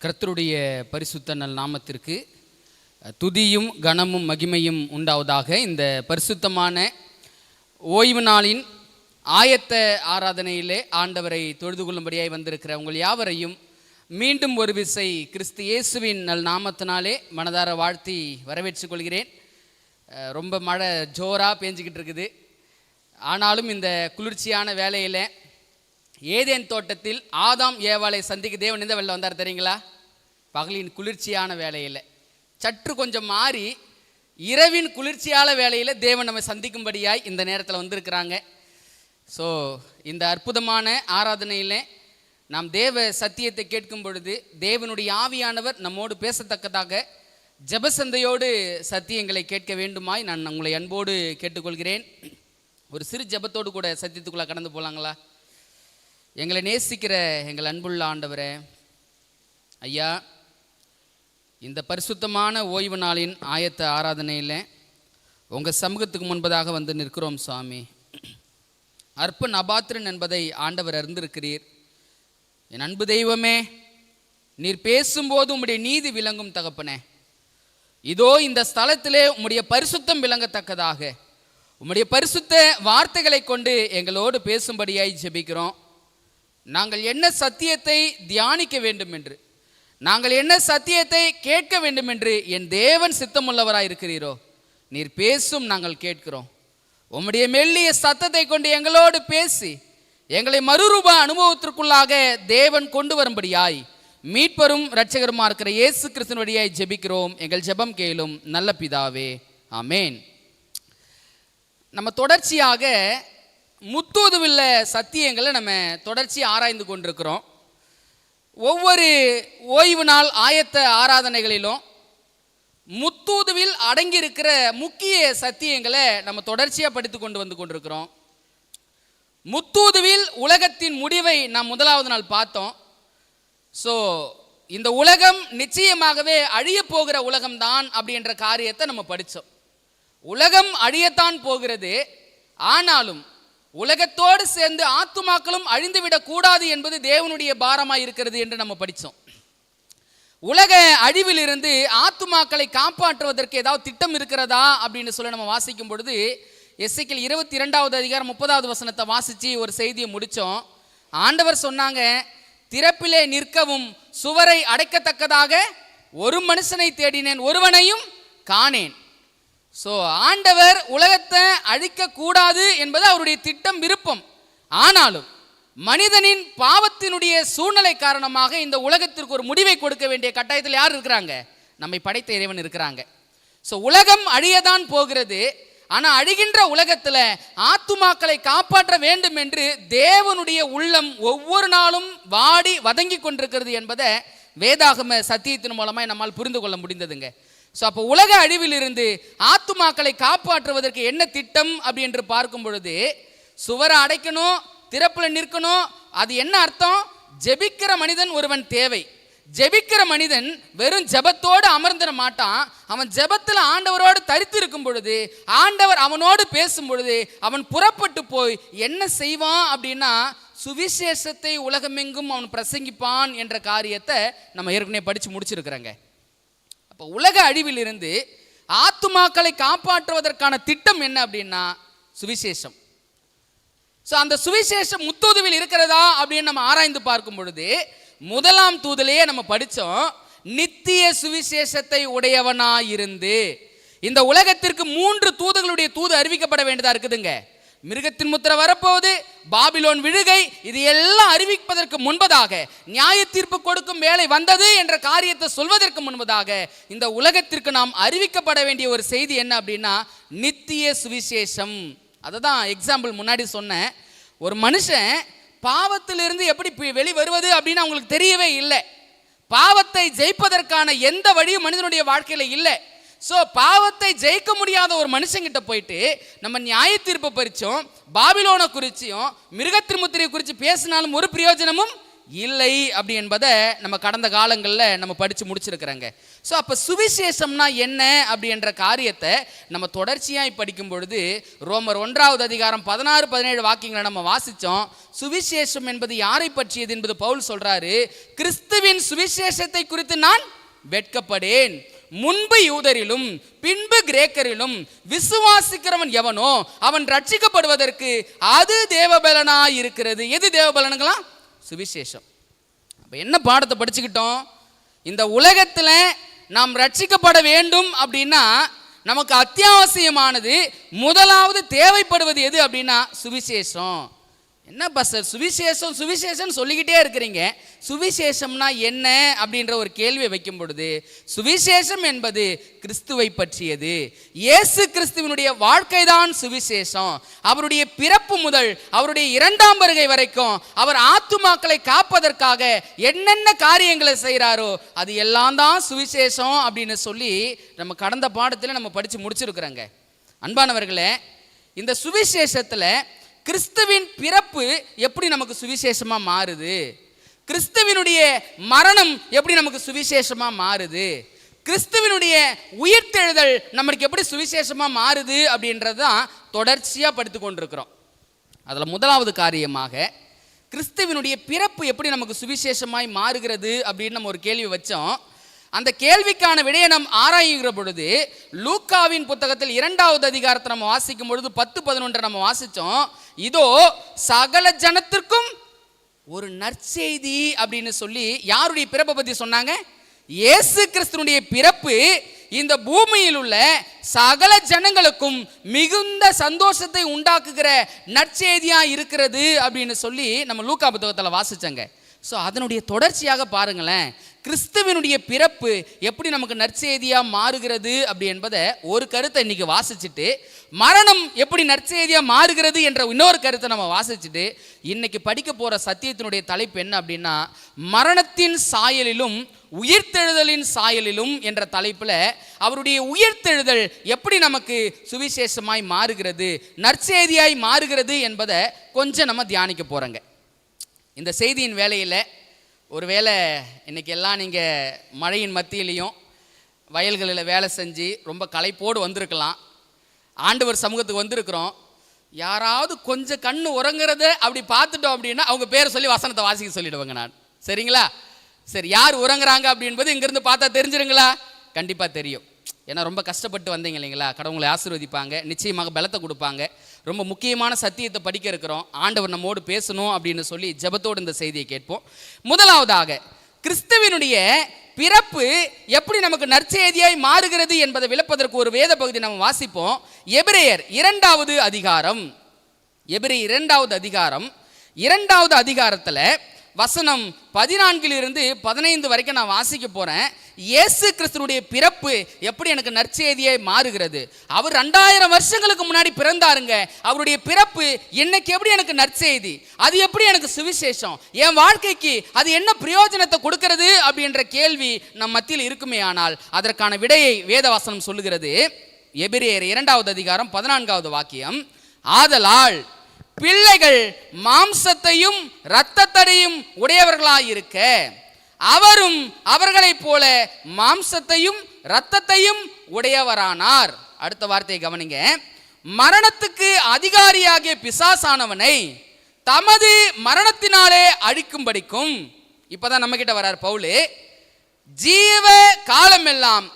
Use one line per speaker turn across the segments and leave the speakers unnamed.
கர்த்தருடைய பரிசுத்த நல் நாமத்திற்கு துதியும் கனமும் மகிமையும் உண்டாவதாக. இந்த பரிசுத்தமான ஓய்வு நாளின் ஆயத்த ஆராதனையிலே ஆண்டவரை தொழுது கொள்ளும்படியாய் வந்திருக்கிற உங்கள் யாவரையும் மீண்டும் ஒரு விசை கிறிஸ்து இயேசுவின் நல் நாமத்தினாலே மனதார வாழ்த்தி வரவேற்றுக் கொள்கிறேன். ரொம்ப மழை ஜோராக பேஞ்சிக்கிட்டு இருக்குது. ஆனாலும் இந்த குளிர்ச்சியான வேலையில் ஏதேன் தோட்டத்தில் ஆதாம் ஏவாளை சந்திக்க தேவன் எந்த வேலையில் வந்தார் தெரியுங்களா? பகலின் குளிர்ச்சியான வேலையில். சற்று கொஞ்சம் மாறி இரவின் குளிர்ச்சியான வேலையில் தேவன் நம்மை சந்திக்கும்படியாய் இந்த நேரத்தில் வந்திருக்கிறாங்க. ஸோ இந்த அற்புதமான ஆராதனையில் நாம் தேவ சத்தியத்தை கேட்கும் பொழுது தேவனுடைய ஆவியானவர் நம்மோடு பேசத்தக்கதாக ஜெபசந்தையோடு சத்தியங்களை கேட்க வேண்டுமாய் நான் உங்களை அன்போடு கேட்டுக்கொள்கிறேன். ஒரு சிறு ஜெபத்தோடு கூட சத்தியத்துக்குள்ளே கடந்து போகலாங்களா? எங்களை நேசிக்கிற எங்கள் அன்புள்ள ஆண்டவரே, ஐயா, இந்த பரிசுத்தமான ஓய்வு நாளின் ஆயத்த ஆராதனையில் உங்கள் சமூகத்துக்கு முன்பதாக வந்து நிற்கிறோம் சுவாமி. அற்பன் அபாத்திரன் என்பதை ஆண்டவர் அறிந்திருக்கிறீர். என் அன்பு தெய்வமே, நீர் பேசும்போது உம்முடைய நீதி விளங்கும் தகப்பனே. இதோ இந்த ஸ்தலத்திலே உம்முடைய பரிசுத்தம் விளங்கத்தக்கதாக உம்முடைய பரிசுத்த வார்த்தைகளை கொண்டு எங்களோடு பேசும்படியாய் ஜெபிக்கிறோம். நாங்கள் என்ன சத்தியத்தை தியானிக்க வேண்டும் என்று, நாங்கள் என்ன சத்தியத்தை கேட்க வேண்டும் என்று என் தேவன் சித்தமுள்ளவராய் இருக்கிறீரோ நீர் பேசும் நாங்கள் கேட்கிறோம். உம்முடைய மெல்லிய சத்தத்தை கொண்டு எங்களோடு பேசி எங்களை மறுரூப அனுபவத்திற்குள்ளாக தேவன் கொண்டு வரும்படியாய் மீட்பரும் இரட்சகருமா இருக்கிற இயேசு கிறிஸ்துவின் ஜெபிக்கிறோம். எங்கள் ஜெபம் கேளும் நல்ல பிதாவே, ஆமேன். நம்ம தொடர்ச்சியாக முத்தூதுவில்ல சத்தியங்களை நம்ம தொடர்ச்சி ஆராய்ந்து கொண்டிருக்கிறோம். ஒவ்வொரு ஓய்வு நாள் ஆயத்த ஆராதனைகளிலும் முத்தூதுவில் அடங்கியிருக்கிற முக்கிய சத்தியங்களை நம்ம தொடர்ச்சியாக படித்து கொண்டு வந்து கொண்டிருக்கிறோம். முத்தூதுவில் உலகத்தின் முடிவை நாம் முதலாவது நாள் பார்த்தோம். ஸோ இந்த உலகம் நிச்சயமாகவே அழிய போகிற உலகம்தான் அப்படின்ற காரியத்தை நம்ம படித்தோம். உலகம் அழியத்தான் போகிறது, ஆனாலும் உலகத்தோடு சேர்ந்து ஆத்துமாக்களும் அழிந்துவிடக் கூடாது என்பது தேவனுடைய பாரமாய் இருக்கிறது என்று நம்ம படித்தோம். உலக அழிவிலிருந்து ஆத்துமாக்களை காப்பாற்றுவதற்கு ஏதாவது திட்டம் இருக்கிறதா அப்படின்னு சொல்லி நம்ம வாசிக்கும் பொழுது எசேக்கியேல் 22வது அதிகாரம் 30வது வசனத்தை வாசித்து ஒரு செய்தியை முடித்தோம். ஆண்டவர் சொன்னாங்க, திறப்பிலே நிற்கவும் சுவரை அடைக்கத்தக்கதாக ஒரு மனுஷனை தேடினேன், ஒருவனையும் காணேன். ஸோ ஆண்டவர் உலகத்தை அழிக்கக்கூடாது என்பது அவருடைய திட்டம், விருப்பம். ஆனாலும் மனிதனின் பாவத்தினுடைய சூழ்நிலை காரணமாக இந்த உலகத்திற்கு ஒரு முடிவை கொடுக்க வேண்டிய கட்டாயத்தில் யார் இருக்கிறாங்க? நம்மை படைத்த இறைவன் இருக்கிறாங்க. ஸோ உலகம் அழியதான் போகிறது, ஆனால் அழிகின்ற உலகத்தில் ஆத்துமாக்களை காப்பாற்ற வேண்டும் என்று தேவனுடைய உள்ளம் ஒவ்வொரு நாளும் வாடி வதங்கி கொண்டிருக்கிறது என்பதை வேதாகம சத்தியத்தின் மூலமாக நம்மால் புரிந்து கொள்ள முடிந்ததுங்க. ஸோ அப்போ உலக அழிவிலிருந்து ஆத்துமாக்களை காப்பாற்றுவதற்கு என்ன திட்டம் அப்படி என்று பார்க்கும் பொழுது, சுவரை அடைக்கணும், திறப்பில் நிற்கணும். அது என்ன அர்த்தம்? ஜெபிக்கிற மனிதன் ஒருவன் தேவை. ஜெபிக்கிற மனிதன் வெறும் ஜெபத்தோடு அமர்ந்திட மாட்டான். அவன் ஜெபத்தில் ஆண்டவரோடு தரித்து இருக்கும் பொழுது, ஆண்டவர் அவனோடு பேசும் பொழுது அவன் புறப்பட்டு போய் என்ன செய்வான் அப்படின்னா, சுவிசேஷத்தை உலகமெங்கும் அவன் பிரசங்கிப்பான் என்ற காரியத்தை நம்ம ஏற்கனவே படித்து முடிச்சிருக்கிறோங்க. அப்போ உலக அழிவிலிருந்து ஆத்துமாக்களை காப்பாற்றுவதற்கான திட்டம் என்ன அப்படின்னா சுவிசேஷம். ஸோ அந்த சுவிசேஷம் முத்தூதுவில் இருக்கிறதா அப்படின்னு நம்ம ஆராய்ந்து பார்க்கும் பொழுது முதலாம் தூதிலேயே நம்ம படித்தோம், நித்திய சுவிசேஷத்தை உடையவனாயிருந்து. இந்த உலகத்திற்கு 3 தூதுகளுடைய தூது அறிவிக்கப்பட வேண்டியதாக இருக்குதுங்க. மிருகத்தின் முத்திரை வரப்போகுது, பாபிலோன் விழுகை, இது எல்லாம் அறிவிப்பதற்கு முன்பதாக, நியாய தீர்ப்பு கொடுக்கும் வேலை வந்தது என்ற காரியத்தை சொல்வதற்கு முன்பதாக இந்த உலகத்திற்கு நாம் அறிவிக்கப்பட வேண்டிய ஒரு செய்தி என்ன அப்படின்னா நித்திய சுவிசேஷம். அதை தான் எக்ஸாம்பிள் முன்னாடி சொன்னேன். ஒரு மனுஷன் பாவத்திலிருந்து எப்படி வெளி வருவது அப்படின்னு அவங்களுக்கு தெரியவே இல்லை. பாவத்தை ஜெயிப்பதற்கான எந்த வழியும் மனிதனுடைய வாழ்க்கையில் இல்லை. ஸோ பாவத்தை ஜெயிக்க முடியாத ஒரு மனுஷங்கிட்ட போயிட்டு நம்ம நியாய தீர்ப்பை பறிச்சோம், பாபிலோனை குறிச்சியும் மிருகத்தின் முத்திரையை குறித்து பேசினாலும் ஒரு பிரயோஜனமும் இல்லை அப்படி என்பதை நம்ம கடந்த காலங்களில் நம்ம படித்து முடிச்சிருக்கிறோங்க. ஸோ அப்போ சுவிசேஷம்னா என்ன அப்படின்ற காரியத்தை நம்ம தொடர்ச்சியாக படிக்கும் பொழுது ரோமர் 1 அதிகாரம் 16-17 வாக்கியங்களை நம்ம வாசித்தோம். சுவிசேஷம் என்பது யாரை பற்றியது என்பது பவுல் சொல்றாரு. கிறிஸ்துவின் சுவிசேஷத்தை குறித்து நான் வெட்கப்படேன். முன்பு யூதரிலும் பின்பு கிரேக்கரிலும் விசுவாசிக்கிறவன் எவனோ அவன் ரட்சிக்கப்படுவதற்கு அது தேவபலனாய் இருக்கிறது. எது தேவபலனுங்களா? சுவிசேஷம். அப்ப என்ன பாடத்தை படிச்சுக்கிட்டோம்? இந்த உலகத்தில் நாம் ரட்சிக்கப்பட வேண்டும் அப்படின்னா நமக்கு அத்தியாவசியமானது, முதலாவது தேவைப்படுவது எது அப்படின்னா சுவிசேஷம். என்ன பாஸ்டர் சுவிசேஷம் சுவிசேஷம் சொல்லிக்கிட்டே இருக்கிறீங்க, சுவிசேஷம்னா என்ன அப்படின்ற ஒரு கேள்வியை வைக்கும் பொழுது, சுவிசேஷம் என்பது கிறிஸ்துவை பற்றியது. இயேசு கிறிஸ்துவினுடைய வாழ்க்கை தான் சுவிசேஷம். அவருடைய பிறப்பு முதல் அவருடைய 2ஆம் வருகை வரைக்கும் அவர் ஆத்துமாக்களை காப்பதற்காக என்னென்ன காரியங்களை செய்கிறாரோ அது எல்லாம் தான் சுவிசேஷம் அப்படின்னு சொல்லி நம்ம கடந்த பாடத்தில் நம்ம படித்து முடிச்சிருக்கிறோங்க. அன்பானவர்களே, இந்த சுவிசேஷத்தில் கிறிஸ்துவின் பிறப்பு எப்படி நமக்கு சுவிசேஷமா மாறுது, கிறிஸ்துவினுடைய மரணம் எப்படி நமக்கு சுவிசேஷமா மாறுது, கிறிஸ்துவினுடைய உயிர்த்தெழுதல் நமக்கு எப்படி சுவிசேஷமா மாறுது அப்படின்றது தான் தொடர்ச்சியாக படித்து கொண்டிருக்கிறோம். அதில் முதலாவது காரியமாக கிறிஸ்துவினுடைய பிறப்பு எப்படி நமக்கு சுவிசேஷமாய் மாறுகிறது அப்படின்னு நம்ம ஒரு கேள்வி வச்சோம். அந்த கேள்விக்கான விடையை நாம் ஆராயுகிற பொழுது லூக்காவின் புத்தகத்தில் 2வது அதிகாரத்தை நம்ம வாசிக்கும் பொழுது 10-11 நம்ம வாசித்தோம். இதோ சகல ஜனத்திற்கும் ஒரு நற்செய்தி அப்படின்னு சொல்லி யாருடைய பிறப்பை பற்றி சொன்னாங்க? இயேசு கிறிஸ்துனுடைய பிறப்பு இந்த பூமியில் உள்ள சகல ஜனங்களுக்கும் மிகுந்த சந்தோஷத்தை உண்டாக்குகிற நற்செய்தியா இருக்கிறது அப்படின்னு சொல்லி நம்ம லூக்கா புத்தகத்தில் வாசிச்சங்க. ஸோ அதனுடைய தொடர்ச்சியாக பாருங்களேன், கிறிஸ்துவினுடைய பிறப்பு எப்படி நமக்கு நற்செய்தியாக மாறுகிறது அப்படி என்பதை ஒரு கருத்தை இன்னைக்கு வாசிச்சுட்டு, மரணம் எப்படி நற்செய்தியாக மாறுகிறது என்ற இன்னொரு கருத்தை நம்ம வாசிச்சுட்டு, இன்னைக்கு படிக்க போகிற சத்தியத்தினுடைய தலைப்பு என்ன அப்படின்னா மரணத்தின் சாயலிலும் உயிர்த்தெழுதலின் சாயலிலும் என்ற தலைப்பில் அவருடைய உயிர்த்தெழுதல் எப்படி நமக்கு சுவிசேஷமாய் மாறுகிறது, நற்செய்தியாய் மாறுகிறது என்பதை கொஞ்சம் நம்ம தியானிக்க போகிறோங்க. இந்த செய்தியின் வேலையில் ஒருவேளை இன்றைக்கி எல்லாம் நீங்கள் மழையின் மத்தியிலையும் வயல்களில் வேலை செஞ்சு ரொம்ப களைப்போடு வந்திருக்கலாம். ஆண்டவர் சமூகத்துக்கு வந்திருக்கிறோம். யாராவது கொஞ்சம் கண்ணு உறங்குறத அப்படி பார்த்துட்டோம் அப்படின்னா அவங்க பேரை சொல்லி வசனத்தை வாசிக்க சொல்லிடுவாங்க நான். சரிங்களா? சரி, யார் உறங்குறாங்க அப்படின்பது இங்கேருந்து பார்த்தா தெரிஞ்சிருங்களா? கண்டிப்பாக தெரியும். ஏன்னா ரொம்ப கஷ்டப்பட்டு வந்தீங்க இல்லைங்களா? கடவுளை ஆசீர்வதிப்பாங்க, நிச்சயமாக பலத்தை கொடுப்பாங்க. ரொம்ப முக்கியமான சத்தியத்தை படிக்க இருக்கிறோம். ஆண்டவர் நம்மோடு பேசணும் அப்படின்னு சொல்லி ஜெபத்தோடு இந்த செய்தியை கேட்போம். முதலாவதாக கிறிஸ்துவினுடைய பிறப்பு எப்படி நமக்கு நற்செய்தியாய் மாறுகிறது என்பதை விளப்பதற்கு ஒரு வேத பகுதி நம்ம வாசிப்போம். எபிரேயர் 2வது அதிகாரம், எபிரேயர் 2வது அதிகாரம் 2வது அதிகாரத்தில் வசனம் 14-15 வரைக்கும் நான் வாசிக்க போகிறேன். இயேசு கிறிஸ்துனுடைய பிறப்பு எப்படி எனக்கு நற்செய்தியை மாறுகிறது. அவர் 2000 வருஷங்களுக்கு முன்னாடி பிறந்தாருங்க. அவருடைய பிறப்பு இன்னைக்கு எப்படி எனக்கு நற்செய்தி, அது எப்படி எனக்கு சுவிசேஷம், என் வாழ்க்கைக்கு அது என்ன பிரயோஜனத்தை கொடுக்கிறது அப்படின்ற கேள்வி நம் மத்தியில் இருக்குமே. ஆனால் அதற்கான விடையை வேதவசனம் சொல்லுகிறது. எபிரேயர் 2வது அதிகாரம் 14வது வாக்கியம், ஆதலால் பிள்ளைகள் மாம்சத்தையும் இரத்தத்தையும் உடையவர்களாயிருக்க அவரும் அவர்களைப் போல மாம்சத்தையும் இரத்தத்தையும் உடையவரானார். அடுத்த வார்த்தையை கவனிங்க. மரணத்துக்கு அதிகாரியாகிய பிசாசானவனை தமது மரணத்தினாலே அழிக்கும்படிக்கும், இப்பதான் நம்ம கிட்ட வரார் பவுல், ஜீவ காலமெல்லாம்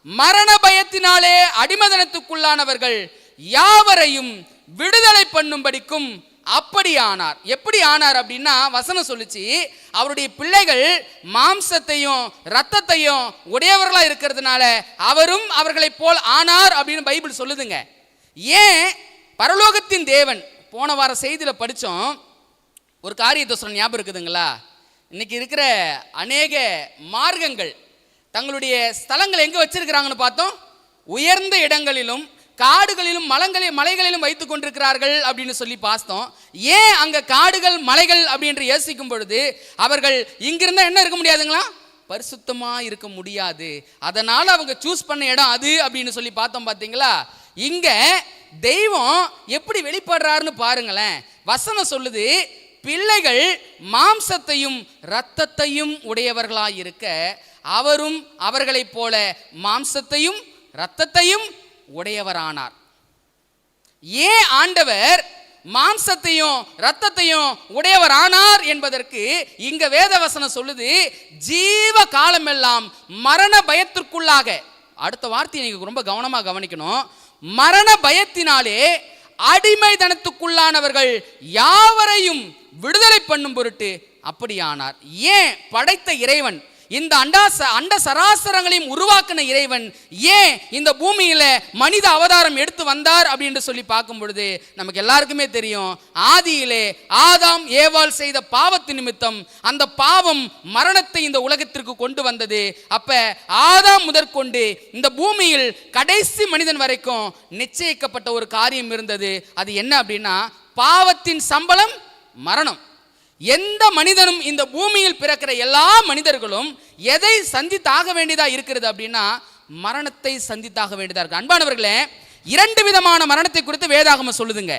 மரண பயத்தினாலே அடிமதனத்துக்குள்ளானவர்கள் யாவரையும் விடுதலை பண்ணும்படிக்கும் அப்படி ஆனார். எப்படி ஆனார் அப்படின்னா வசனம் சொல்லுச்சு, அவருடைய பிள்ளைகள் மாம்சத்தையும் இரத்தத்தையும் உடையவர்களா இருக்கிறதுனால அவரும் அவர்களை போல் ஆனார் அப்படின்னு பைபிள் சொல்லுதுங்க. ஏன்? பரலோகத்தின் தேவன், போன வார செய்தியில் படித்தோம் ஒரு காரியத்தை சொன்ன ஞாபகம் இருக்குதுங்களா? இன்னைக்கு இருக்கிற அநேக மார்க்கங்கள் தங்களுடைய ஸ்தலங்களை எங்கே வச்சிருக்கிறாங்கன்னு பார்த்தோம். உயர்ந்த இடங்களிலும் காடுகளிலும் மலைகளிலும் வைத்துக் கொண்டிருக்கிறார்கள் அப்படின்னு சொல்லி பார்த்தோம். ஏன் அங்க காடுகள் மலைகள் அப்படின்னு யோசிக்கும் பொழுது அவர்கள் இங்கிருந்தா என்ன இருக்க முடியாதுங்களா? பரிசுத்தமா இருக்க முடியாது. அதனால அவங்க சூஸ் பண்ண இடம் அது அப்படின்னு சொல்லி பார்த்தோம். பார்த்தீங்களா? இங்க தெய்வம் எப்படி வெளிப்படுறாருன்னு பாருங்களேன். வசனம் சொல்லுது, பிள்ளைகள் மாம்சத்தையும் இரத்தத்தையும் உடையவர்களாயிருக்க அவரும் அவர்களைப் போல மாம்சத்தையும் இரத்தத்தையும் உடையவரானார். ஏன் ஆண்டவர் மாம்சத்தையும் இரத்தத்தையும் உடையவர் ஆனார் என்பதற்கு இங்க வேதவசனம் சொல்லுது, ஜீவ காலமெல்லாம் மரண பயத்திற்குள்ளாக. அடுத்த வார்த்தையை நீங்க ரொம்ப கவனமா கவனிக்கணும். மரண பயத்தினாலே அடிமைதனத்துக்குள்ளானவர்கள் யாவரையும் விடுதலை பண்ணும் பொருட்டு அப்படியானார். ஏன் படைத்த இறைவன், இந்த அண்ட சராசரங்களையும் உருவாக்கின இறைவன் ஏன் இந்த பூமியில மனித அவதாரம் எடுத்து வந்தார் அப்படின்னு சொல்லி பார்க்கும் பொழுது நமக்கு எல்லாருக்குமே தெரியும். ஆதியிலே ஆதாம் ஏவாள் செய்த பாவத்து நிமித்தம் அந்த பாவம் மரணத்தை இந்த உலகத்திற்கு கொண்டு வந்தது. அப்ப ஆதாம் முதற்கொண்டு இந்த பூமியில் கடைசி மனிதன் வரைக்கும் நிச்சயிக்கப்பட்ட ஒரு காரியம் இருந்தது. அது என்ன அப்படின்னா, பாவத்தின் சம்பளம் மரணம். எந்த மனிதனும் இந்த பூமியில் பிறக்கிற எல்லா மனிதர்களும் எதை சந்தித்தாக வேண்டியதா இருக்கிறது அப்படின்னா, மரணத்தை சந்தித்தாக வேண்டியதா இருக்கு. அன்பானவர்களே, இரண்டு விதமான மரணத்தை குறித்து வேதாகமம் சொல்லுதுங்க.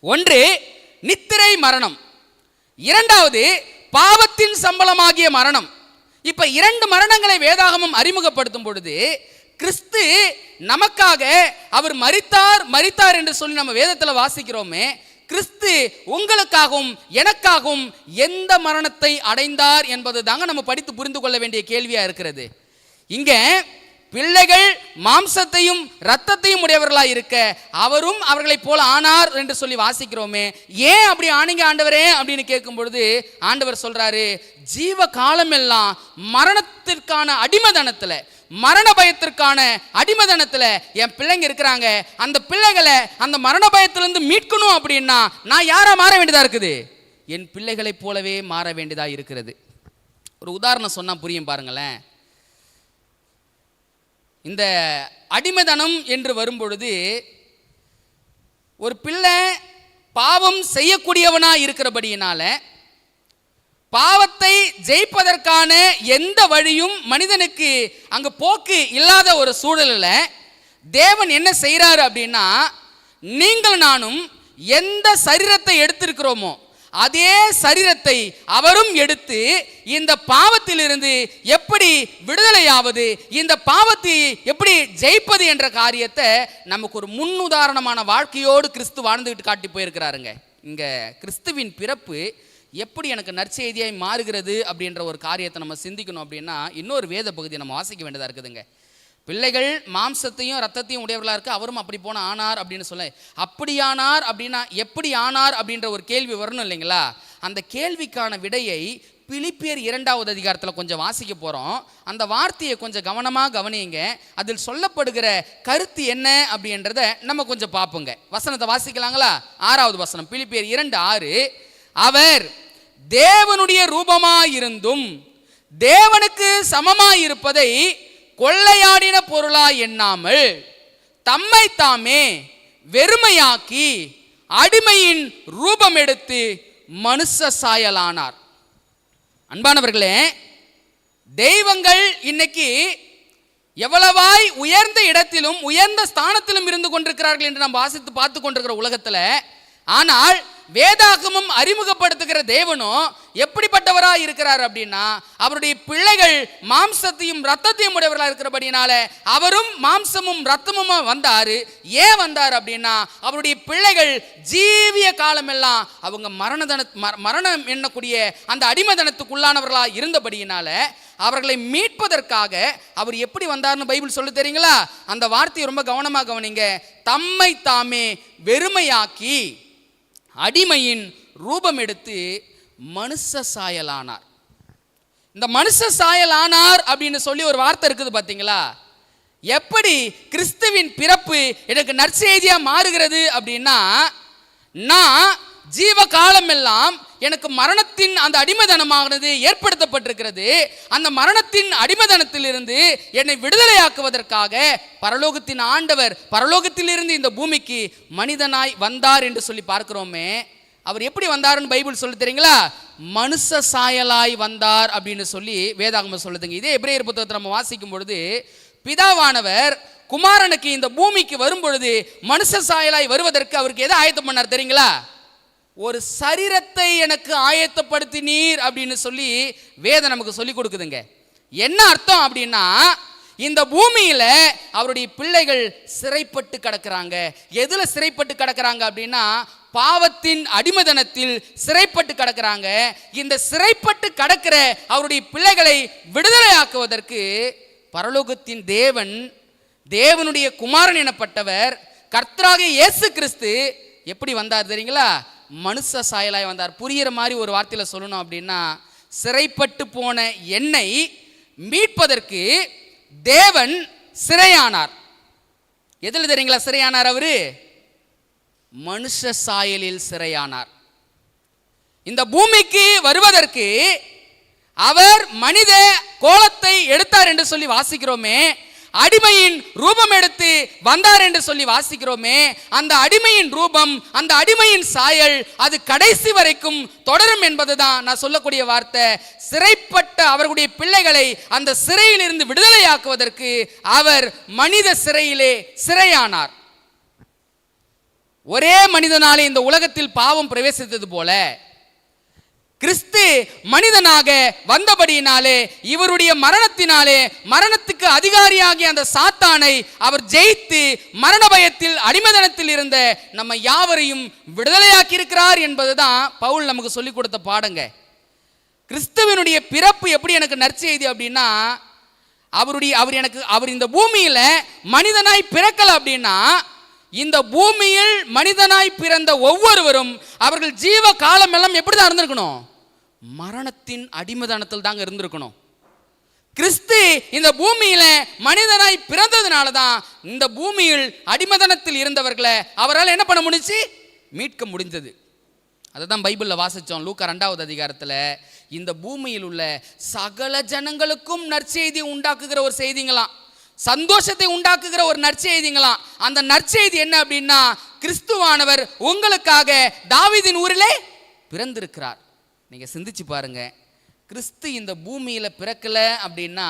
ஒன்று நித்திரை மரணம், இரண்டாவது பாவத்தின் சம்பளமாகிய மரணம். இப்ப இரண்டு மரணங்களை வேதாகமம் அறிமுகப்படுத்தும் பொழுது, கிறிஸ்து நமக்காக அவர் மரித்தார் என்று சொல்லி நம்ம வேதத்தில் வாசிக்கிறோமே, கிறிஸ்து உங்களுக்காகவும் எனக்காகவும் எந்த மரணத்தை அடைந்தார் என்பது தாங்க நம்ம படித்து புரிந்து கொள்ள வேண்டிய கேள்வியா இருக்கிறது. இங்க பிள்ளைகள் மாம்சத்தையும் இரத்தத்தையும் உடையவர்களாக இருக்க அவரும் அவர்களைப் போல ஆனார் என்று சொல்லி வாசிக்கிறோமே. ஏன் அப்படி ஆனீங்க ஆண்டவரே அப்படின்னு கேட்கும் பொழுது ஆண்டவர் சொல்றாரு, ஜீவ காலமெல்லாம் மரணத்திற்கான அடிமைதனத்துல, மரண பயத்திற்கான அடிமைதனத்துல என் பிள்ளைங்க இருக்கிறாங்க. அந்த பிள்ளைகளை அந்த மரண பயத்திலிருந்து மீட்கணும் அப்படின்னா நான் யாரா மாற வேண்டியதா இருக்குது? என் பிள்ளைகளைப் போலவே மாற வேண்டியதா இருக்கிறது. ஒரு உதாரணம் சொன்னா புரியும் பாருங்களேன். இந்த அடிமைதனம் என்று வரும்பொழுது ஒரு பிள்ளை பாவம் செய்யக்கூடியவனா இருக்கிறபடியினால பாவத்தை ஜெயிப்பதற்கான எந்த வழியும் மனிதனுக்கு அங்க போக்கு இல்லாத ஒரு சூழலில் தேவன் என்ன செய்யறாரு அப்படின்னா, நீங்கள் நானும் எந்த சரீரத்தை எடுத்திருக்கிறோமோ அதே சரீரத்தை அவரும் எடுத்து இந்த பாவத்திலிருந்து எப்படி விடுதலையாவது, இந்த பாவத்தை எப்படி ஜெயிப்பது என்ற காரியத்தை நமக்கு ஒரு முன்னுதாரணமான வாழ்க்கையோடு கிறிஸ்து வாழ்ந்துகிட்டு காட்டி போயிருக்கிறாருங்க. இங்க கிறிஸ்துவின் பிறப்பு எப்படி எனக்கு நற்செய்தியாய் மாறுகிறது அப்படின்ற ஒரு காரியத்தை நம்ம சிந்திக்கணும். அப்படின்னா இன்னொரு வேத பகுதியை நம்ம வாசிக்க வேண்டியதாக இருக்குதுங்க. பிள்ளைகள் மாம்சத்தையும் ரத்தத்தையும் உடையவர்களாக இருக்கு, அவரும் அப்படி போன ஆனார் அப்படின்னு சொல்ல, அப்படியானார் அப்படின்னா எப்படி ஆனார் அப்படின்ற ஒரு கேள்வி வரணும் இல்லைங்களா? அந்த கேள்விக்கான விடையை பிலிப்பியர் 2வது அதிகாரத்தில் கொஞ்சம் வாசிக்க போகிறோம். அந்த வார்த்தையை கொஞ்சம் கவனமாக கவனியுங்க. அதில் சொல்லப்படுகிற கருத்து என்ன அப்படின்றத நம்ம கொஞ்சம் பார்ப்போங்க. வசனத்தை வாசிக்கலாங்களா? 6வது வசனம், பிலிப்பியர் 2:6. அவர் தேவனுடைய ரூபமாயிருந்தும் தேவனுக்கு சமமாயிருப்பதை கொள்ளையாடின பொருளாய் எண்ணாமல் தம்மை தாமே வெறுமையாக்கி அடிமையின் ரூபம் எடுத்து மனுஷ சாயலானார். அன்பானவர்களே, தெய்வங்கள் இன்னைக்கு எவ்வளவாய் உயர்ந்த இடத்திலும் உயர்ந்த ஸ்தானத்திலும் இருந்து கொண்டிருக்கிறார்கள் என்று நாம் வாசித்து பார்த்து கொண்டிருக்கிற உலகத்தில், ஆனால் வேதாகமம் அறிமுகப்படுத்துகிற தேவனும் எப்படிப்பட்டவராக இருக்கிறார் அப்படின்னா, அவருடைய பிள்ளைகள் மாம்சத்தையும் ரத்தத்தையும் உடையவர்களாக இருக்கிறபடினால அவரும் மாம்சமும் ரத்தமும் வந்தாரு. ஏன் வந்தார் அப்படின்னா, அவருடைய பிள்ளைகள் ஜீவிய காலமெல்லாம் அவங்க மரணம் எண்ணக்கூடிய அந்த அடிமைதனத்துக்குள்ளானவர்களாக இருந்தபடியினால அவர்களை மீட்பதற்காக அவர் எப்படி வந்தார்னு பைபிள் சொல்லி தெரியுங்களா? அந்த வார்த்தையை ரொம்ப கவனமாக கவனிங்க. தம்மை தாமே வெறுமையாக்கி அடிமையின் ரூபம் எடுத்து மனுஷ சாயலானார். இந்த மனுஷ சாயலானார் அப்படின்னு சொல்லி ஒரு வார்த்தை இருக்குது பார்த்தீங்களா? எப்படி கிறிஸ்துவின் பிறப்பு எனக்கு நற்செய்தியா மாறுகிறது அப்படின்னா, நான் ஜீவ காலம் எல்லாம் எனக்கு மரணத்தின் அந்த அடிமைதனமானது ஏற்படுத்தப்பட்டிருக்கிறது. அந்த மரணத்தின் அடிமைதனத்திலிருந்து என்னை விடுதலையாக்குவதற்காக பரலோகத்தின் ஆண்டவர் பரலோகத்திலிருந்து இந்த பூமிக்கு மனிதனாய் வந்தார் என்று சொல்லி பார்க்கிறோமே. அவர் எப்படி வந்தார்னு பைபிள் சொல்லி தெரியுங்களா? மனுஷ சாயலாய் வந்தார் அப்படின்னு சொல்லி வேதாகமம் சொல்லுதுங்க. இதே எபிரேயர் புத்தகத்தை நம்ம வாசிக்கும் பொழுது, பிதாவானவர் குமாரனுக்கு இந்த பூமிக்கு வரும் பொழுது மனுஷ சாயலாய் வருவதற்கு அவருக்கு எதை ஆயத்தம் பண்ணார் தெரியுங்களா? ஒரு சரீரத்தை எனக்கு ஆயத்தப்படுத்தினீர் அப்படின்னு சொல்லி வேதம் நமக்கு சொல்லி கொடுக்குதுங்க. என்ன அர்த்தம் அப்படின்னா, இந்த பூமியில அவருடைய பிள்ளைகள் சிறைப்பட்டு கிடக்கிறாங்க. எதுல சிறைப்பட்டு கிடக்கிறாங்க அப்படின்னா, பாவத்தின் அடிமைதனத்தில் சிறைப்பட்டு கிடக்கிறாங்க. இந்த சிறைப்பட்டு கிடக்கிற அவருடைய பிள்ளைகளை விடுதலையாக்குவதற்கு பரலோகத்தின் தேவன், தேவனுடைய குமாரன் எனப்பட்டவர் கர்த்தராகிய இயேசு கிறிஸ்து எப்படி வந்தார் தெரியுங்களா? மனுஷ சாயலாய் வந்தார். புரிகிற மாதிரி ஒரு வார்த்தையில சொல்லணும் அப்படின்னா, சிறைப்பட்டு போன என்னை மீட்பதற்கு தேவன் சிறையானார். எதில் தெரியுங்களா சிறையானார்? அவரு மனுஷ சாயலில் சிறையானார். இந்த பூமிக்கு வருவதற்கு அவர் மனித கோலத்தை எடுத்தார் என்று சொல்லி வாசிக்கிறோமே. அடிமையின் ரூபம் எடுத்து வந்தார் என்று சொல்லி வாசிக்கிறோமே. அந்த அடிமையின் ரூபம், அந்த அடிமையின் சாயல், அது கடைசி வரைக்கும் தொடரும் என்பதுதான் நான் சொல்லக்கூடிய வார்த்தை. சிறைப்பட்ட அவர்களுடைய பிள்ளைகளை அந்த சிறையில் இருந்து விடுதலையாக்குவதற்கு அவர் மனித சிறையிலே சிறையானார். ஒரே மனிதனாலே இந்த உலகத்தில் பாவம் பிரவேசித்தது போல கிறிஸ்து மனிதனாக வந்தபடியினாலே, இவருடைய மரணத்தினாலே மரணத்துக்கு அதிகாரியாகிய அந்த சாத்தானை அவர் ஜெயித்து மரண பயத்தில் அடிமைதனத்தில் இருந்த நம்ம யாவரையும் விடுதலையாக்கி இருக்கிறார் என்பதுதான் பவுல் நமக்கு சொல்லிக் கொடுத்த பாடங்க. கிறிஸ்துவனுடைய பிறப்பு எப்படி எனக்கு நற்செய்தி அப்படின்னா, அவர் இந்த பூமியில மனிதனாய் பிறக்கல அப்படின்னா, இந்த பூமியில் மனிதனாய் பிறந்த ஒவ்வொருவரும் அவர்கள் ஜீவ காலம் எல்லாம் எப்படிதான் இருந்திருக்கணும்? மரணத்தின் அடிமைதனத்தில் தாங்க இருந்திருக்கணும். கிறிஸ்து இந்த பூமியில மனிதனாய் பிறந்ததுனால தான் இந்த பூமியில் அடிமைதனத்தில் இருந்தவர்களை அவரால் என்ன பண்ண முடிஞ்சு? மீட்க முடிந்தது. அதுதான் பைபிள்ல வாசிச்சோம். லூக்கா 2வது அதிகாரத்துல இந்த பூமியில் உள்ள சகல ஜனங்களுக்கும் நற்செய்தி உண்டாக்குகிற ஒரு செய்திங்களாம், சந்தோஷத்தை உண்டாக்குகிற ஒரு நற்செய்திங்களாம். அந்த நற்செய்தி என்ன அப்படின்னா, கிறிஸ்துவானவர் உங்களுக்காக தாவீதின் ஊரிலே பிறந்திருக்கிறார். நீங்க சிந்திச்சு பாருங்க, கிறிஸ்து இந்த பூமியில பிறக்கல அப்படின்னா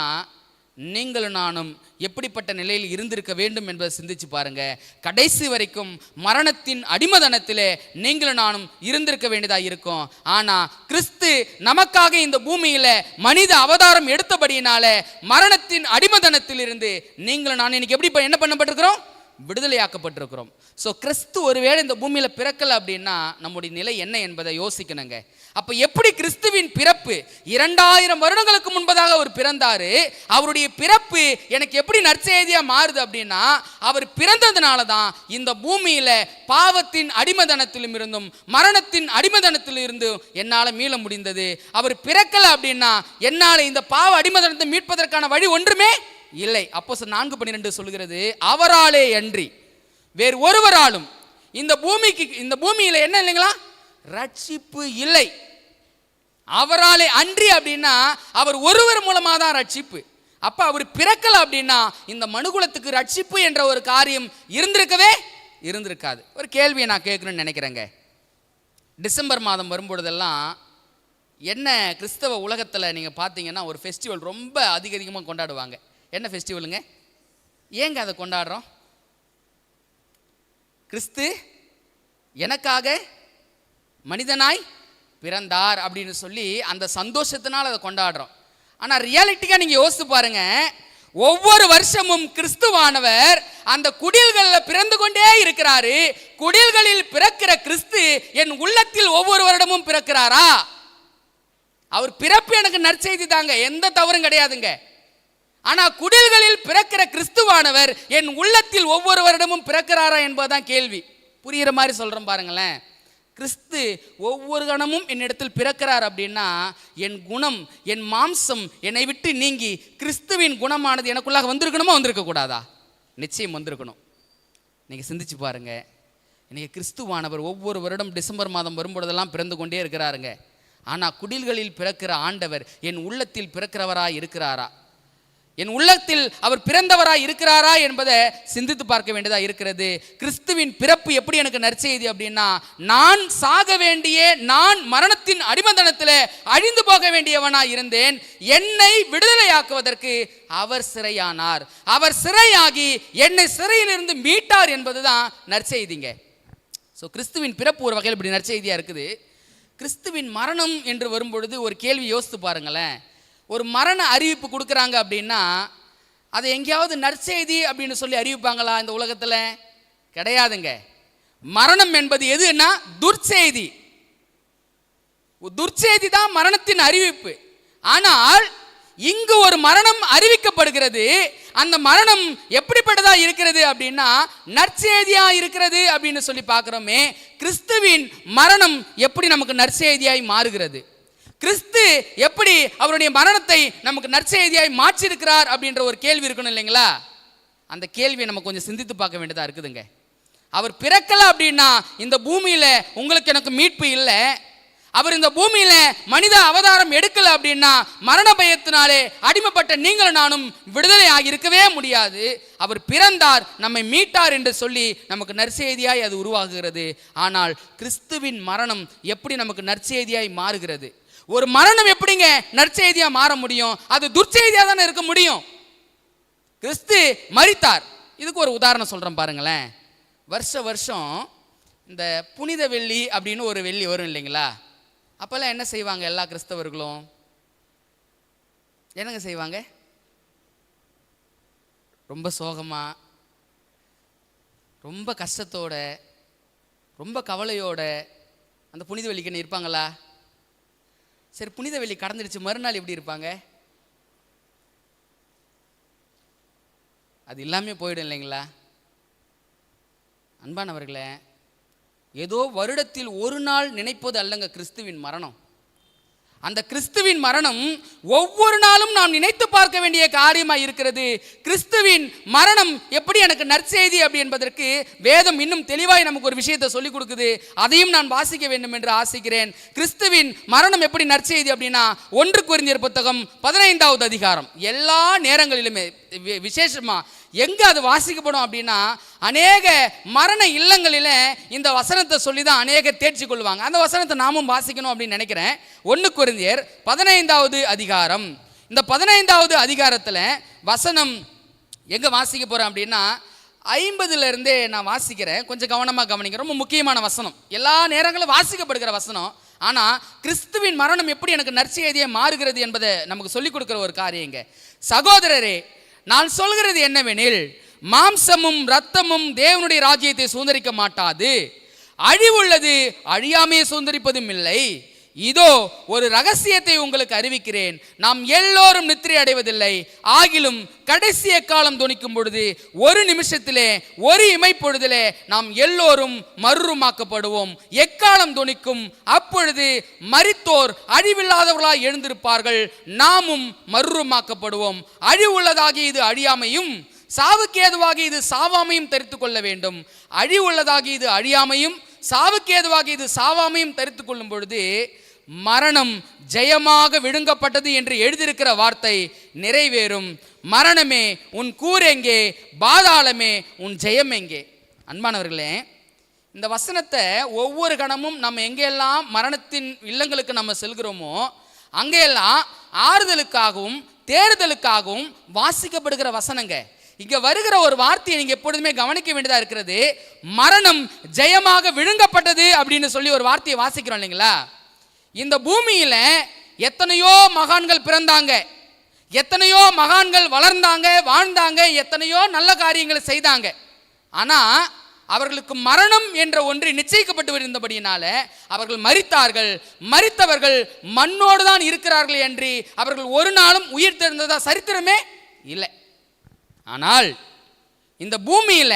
நீங்களும் நானும் எப்படிப்பட்ட நிலையில் இருந்திருக்க வேண்டும் என்பதை சிந்திச்சு பாருங்க. கடைசி வரைக்கும் மரணத்தின் அடிமைதனத்திலே நீங்களும் நானும் இருந்திருக்க வேண்டியதாக இருக்கும். ஆனா கிறிஸ்து நமக்காக இந்த பூமியில மனித அவதாரம் எடுத்தபடியினால மரணத்தின் அடிமைதனத்தில் இருந்து நீங்களும் நானும் இன்னைக்கு எப்படி என்ன பண்ணப்பட்டிருக்கிறோம்? விடுதலையாக்கப்பட்டிருக்கிறோம். ஸோ கிறிஸ்து ஒருவேளை இந்த பூமியில பிறக்கல அப்படின்னா நம்முடைய நிலை என்ன என்பதை யோசிக்கணுங்க. அப்ப எப்படி கிறிஸ்துவின் பிறப்பு 2000 வருடங்களுக்கு முன்பதாக அவர் பிறந்தாரு, அவருடைய பிறப்பு எனக்கு எப்படி நற்செய்தியா மாறுது அப்படின்னா, அவர் பிறந்ததுனால தான் இந்த பூமியில பாவத்தின் அடிமைதனத்திலும் இருந்தும் மரணத்தின் அடிமைதனத்தில் இருந்தும் என்னால மீள முடிந்தது. அவர் பிறக்கல அப்படின்னா என்னால இந்த பாவ அடிமைதனத்தை மீட்பதற்கான வழி ஒன்றுமே இல்லை. அப்போஸ்தலர் 4:12 சொல்கிறது, அவராலே அன்றி வேறு ஒருவராலும் இந்த பூமியில என்ன இல்லைங்களா? ரட்சிப்பு இல்லை. அவராலே அன்றி அப்படின்னா அவர் ஒருவர் மூலமா தான் ரட்சிப்பு. அப்ப அவர் பிறக்கல அப்படின்னா இந்த மனுகுலத்துக்கு ரட்சிப்பு என்ற ஒரு காரியம் இருந்திருக்காது. ஒரு கேள்வியை நான் கேட்கணும்னு நினைக்கிறேங்க. டிசம்பர் மாதம் வரும்பொழுதெல்லாம் என்ன கிறிஸ்தவ உலகத்தில் நீங்கள் பார்த்தீங்கன்னா ஒரு ஃபெஸ்டிவல் ரொம்ப அதிகமாக கொண்டாடுவாங்க. என்ன ஃபெஸ்டிவலுங்க? ஏங்க அதை கொண்டாடுறோம்? கிறிஸ்து எனக்காக மனிதனாய் பிறந்தார் அப்படின்னு சொல்லி அந்த சந்தோஷத்தினால் அதை கொண்டாடுறோம். ஆனால் ரியாலிட்டிக்காக நீங்கள் யோசித்து பாருங்க, ஒவ்வொரு வருஷமும் கிறிஸ்துவானவர் அந்த குடில்களில் பிறந்து கொண்டே இருக்கிறாரு. குடில்களில் பிறக்கிற கிறிஸ்து என் உள்ளத்தில் ஒவ்வொரு வருடமும் பிறக்கிறாரா? அவர் பிறப்பு எனக்கு நற்செய்தி தாங்க, எந்த தவறும் கிடையாதுங்க. ஆனா குடில்களில் பிறக்கிற கிறிஸ்துவானவர் என் உள்ளத்தில் ஒவ்வொரு வருடமும் பிறக்கிறாரா என்பதுதான் கேள்வி. புரிகிற மாதிரி சொல்றேன் பாருங்களேன். கிறிஸ்து ஒவ்வொரு கணமும் என்னிடத்தில் பிறக்கிறார் அப்படின்னா என் குணம், என் மாம்சம் என்னை விட்டு நீங்கி கிறிஸ்துவின் குணமானது எனக்குள்ளாக வந்திருக்கணுமா வந்திருக்க கூடாதா? நிச்சயம் வந்திருக்கணும். நீங்க சிந்திச்சு பாருங்க, இன்னைக்கு கிறிஸ்துவானவர் ஒவ்வொரு வருடம் டிசம்பர் மாதம் வரும்பொழுதெல்லாம் பிறந்து கொண்டே இருக்கிறாருங்க. ஆனா குடில்களில் பிறக்கிற ஆண்டவர் என் உள்ளத்தில் பிறக்கிறவராய் இருக்கிறாரா? என் உள்ளத்தில் அவர் பிறந்தவராய் இருக்கிறாரா என்பதை சிந்தித்து பார்க்க வேண்டியதா இருக்கிறது. கிறிஸ்துவின் பிறப்பு எப்படி எனக்கு நற்செய்தி அப்படின்னா, நான் சாக வேண்டிய, நான் மரணத்தின் அடிமைதனத்தில் அழிந்து போக வேண்டியவனாய் இருந்தேன். என்னை விடுதலையாக்குவதற்கு அவர் சிறையானார். அவர் சிறையாகி என்னை சிறையிலிருந்து மீட்டார் என்பதுதான் நற்செய்திங்க. ஸோ கிறிஸ்துவின் பிறப்பு ஒரு வகையில் இப்படி நற்செய்தியாக இருக்குது. கிறிஸ்துவின் மரணம் என்று வரும்பொழுது ஒரு கேள்வி யோசித்து பாருங்களேன். ஒரு மரண அறிவிப்பு கொடுக்குறாங்க அப்படின்னா அதை எங்கேயாவது நற்செய்தி அப்படின்னு சொல்லி அறிவிப்பாங்களா இந்த உலகத்தில்? கிடையாதுங்க. மரணம் என்பது எதுன்னா துர்ச்செய்தி. துர்ச்செய்தி தான் மரணத்தின் அறிவிப்பு. ஆனால் இங்கு ஒரு மரணம் அறிவிக்கப்படுகிறது. அந்த மரணம் எப்படிப்பட்டதா இருக்கிறது அப்படின்னா நற்செய்தியா இருக்கிறது அப்படின்னு சொல்லி பார்க்கிறோமே. கிறிஸ்துவின் மரணம் எப்படி நமக்கு நற்செய்தியாய் மாறுகிறது, கிறிஸ்து எப்படி அவருடைய மரணத்தை நமக்கு நற்செய்தியாய் மாற்றிருக்கிறார் அப்படின்ற ஒரு கேள்வி இருக்கணும் இல்லைங்களா? அந்த கேள்வியை நம்ம கொஞ்சம் சிந்தித்து பார்க்க வேண்டியதா இருக்குதுங்க. அவர் பிறக்கல அப்படின்னா இந்த பூமியில உங்களுக்கு எனக்கு மீட்பு இல்லை. அவர் இந்த பூமியில மனித அவதாரம் எடுக்கல அப்படின்னா மரண பயத்தினாலே அடிமைப்பட்ட நீங்களும் நானும் விடுதலை ஆகி இருக்கவே முடியாது. அவர் பிறந்தார், நம்மை மீட்டார் என்று சொல்லி நமக்கு நற்செய்தியாய் அது உருவாகுகிறது. ஆனால் கிறிஸ்துவின் மரணம் எப்படி நமக்கு நற்செய்தியாய் மாறுகிறது? ஒரு மரணம் எப்படிங்க நற்செய்தியா மாற முடியும்? அது துர்ச்செய்தியா தானே இருக்க முடியும். கிறிஸ்து மரித்தார். இதுக்கு ஒரு உதாரணம் சொல்றேன் பாருங்களேன். வருஷம் இந்த புனித வெள்ளி அப்படின்னு ஒரு வெள்ளி வரும் இல்லைங்களா? அப்பெல்லாம் என்ன செய்வாங்க எல்லா கிறிஸ்தவர்களும்? என்னங்க செய்வாங்க? ரொம்ப சோகமா, ரொம்ப கஷ்டத்தோட, ரொம்ப கவலையோட அந்த புனித வெள்ளிக்கு இருப்பாங்களா? சரி, புனித வெள்ளி கடந்துடுச்சு, மறுநாள் எப்படி இருப்பாங்க? அது எல்லாமே போயிடும் இல்லைங்களா? அன்பானவர்களே, ஏதோ வருடத்தில் ஒரு நாள் நினைப்பது அல்லங்க கிறிஸ்துவின் மரணம். அந்த கிறிஸ்துவின் மரணம் ஒவ்வொரு நாளும் நாம் நினைத்து பார்க்க வேண்டிய காரியமாக இருக்கிறது. கிறிஸ்துவின் மரணம் எப்படி எனக்கு நற்செய்தி அப்படி என்பதற்கு வேதம் இன்னும் தெளிவாய் நமக்கு ஒரு விஷயத்தை சொல்லிக் கொடுக்குது. அதையும் நான் வாசிக்க வேண்டும் என்று ஆசிக்கிறேன். கிறிஸ்துவின் மரணம் எப்படி நற்செய்தி அப்படின்னா 1 கொரிந்தியர் புத்தகம் 15வது அதிகாரம். எல்லா நேரங்களிலுமே விசேஷமா எங்க அது வாசிக்கப்படும் அப்படின்னா அநேக மரண இல்லங்களில இந்த வசனத்தை சொல்லி தான் அநேக தேர்ச்சி கொள்வாங்க. அந்த வசனத்தை நாமும் வாசிக்கணும் அப்படின்னு நினைக்கிறேன். 1 கொரிந்தியர் 15வது அதிகாரம். இந்த 15வது அதிகாரத்தில் வசனம் எங்க வாசிக்க போறேன் அப்படின்னா 50 இருந்தே நான் வாசிக்கிறேன். கொஞ்சம் கவனமாக கவனிங்க. ரொம்ப முக்கியமான வசனம், எல்லா நேரங்களும் வாசிக்கப்படுகிற வசனம். ஆனா கிறிஸ்துவின் மரணம் எப்படி எனக்கு நற்செய்தியை மாறுகிறது என்பதை நமக்கு சொல்லிக் கொடுக்கிற ஒரு காரியங்க. சகோதரரே, நான் சொல்கிறது என்னவெனில், மாம்சமும் இரத்தமும் தேவனுடைய ராஜ்யத்தை சுதந்திரிக்க மாட்டாது. அழிவுள்ளது அழியாமையை சுதந்திரிப்பதும் இல்லை. இதோ ஒரு ரகசியத்தை உங்களுக்கு அறிவிக்கிறேன். நாம் எல்லோரும் நித்திரை அடைவதில்லை. ஆகிலும் கடைசி காலம் தொனிக்கும் பொழுது ஒரு நிமிஷத்திலே, ஒரு இமைப்பொழுதிலே நாம் எல்லோரும் மறுரூபமாக்கப்படுவோம். எக்காலம் தொனிக்கும், அப்பொழுது மரித்தோர் அழிவில்லாதவர்களாய் எழுந்திருப்பார்கள், நாமும் மறுரூபமாக்கப்படுவோம். அழிவுள்ளதாகி இது அழியாமையும், சாவுக்கு ஏதுவாகி இது சாவாமையும் தரித்து கொள்ள வேண்டும். அழிவுள்ளதாகி இது அழியாமையும், சாவுக்கு ஏதுவாகி இது சாவாமையும் தரித்து கொள்ளும் பொழுது மரணம் ஜெயமாக விழுங்கப்பட்டது என்று எழுதியிருக்கிற வார்த்தை நிறைவேறும். மரணமே உன் கூர் எங்கே, பாதாளமே உன் ஜெயம் எங்கே? அன்பானவர்களே, இந்த வசனத்தை ஒவ்வொரு கணமும் நம்ம எங்கெல்லாம் மரணத்தின் இல்லங்களுக்கு நம்ம செல்கிறோமோ அங்கெல்லாம் ஆறுதலுக்காகவும் தேறுதலுக்காகவும் வாசிக்கப்படுகிற வசனங்க. இங்க வருகிற ஒரு வார்த்தையை நீங்க எப்பொழுதுமே கவனிக்க வேண்டியதா இருக்கிறது. மரணம் ஜெயமாக விழுங்கப்பட்டது அப்படின்னு சொல்லி ஒரு வார்த்தையை வாசிக்கிறோம் இல்லைங்களா? இந்த பூமியில எத்தனையோ மகான்கள் பிறந்தாங்க, எத்தனையோ மகான்கள் வளர்ந்தாங்க, வாழ்ந்தாங்க, எத்தனையோ நல்ல காரியங்களை செய்தாங்க. ஆனா அவர்களுக்கு மரணம் என்ற ஒன்று நிச்சயிக்கப்பட்டு இருந்தபடியினால அவர்கள் மரித்தார்கள். மரித்தவர்கள் மண்ணோடு தான் இருக்கிறார்கள் என்று அவர்கள் ஒரு நாளும் உயிர் தெரிந்ததா சரித்திரமே இல்லை. ஆனால் இந்த பூமியில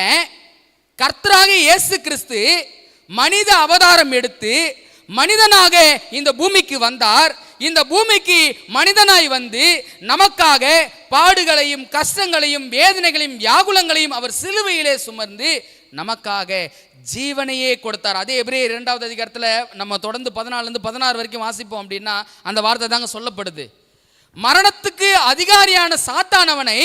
கர்த்தராகிய இயேசு கிறிஸ்து மனித அவதாரம் எடுத்து மனிதனாக இந்த பூமிக்கு வந்தார். இந்த பூமிக்கு மனிதனாய் வந்து நமக்காக பாடுகளையும் கஷ்டங்களையும் வேதனைகளையும் வியாகுலங்களையும் அவர் சிலுவையிலே சுமந்து நமக்காக ஜீவனையே கொடுத்தார். அதே எபிரேயர் 2வது அதிகாரத்தில் நம்ம தொடர்ந்து 14 16 வரைக்கும் வாசிப்போம் அப்படின்னா அந்த வார்த்தை தாங்க சொல்லப்படுது. மரணத்துக்கு அதிகாரியான சாத்தானவனை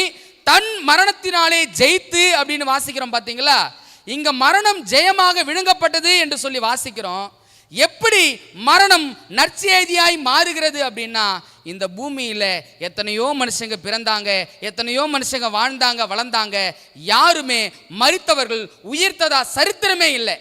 தன் மரணத்தினாலே ஜெயித்து அப்படின்னு வாசிக்கிறோம் பார்த்தீங்களா? இங்க மரணம் ஜெயமாக விழுங்கப்பட்டது என்று சொல்லி வாசிக்கிறோம். எப்படி மரணம் நற்செய்தியாய் மாறுகிறது அப்படின்னா இந்த பூமியில எத்தனையோ மனுஷங்க பிறந்தாங்க, எத்தனையோ மனுஷங்க வாழ்ந்தாங்க, வளர்ந்தாங்க. யாருமே மரித்தவர்கள் உயிர்த்ததா சரித்திரமே இல்லை.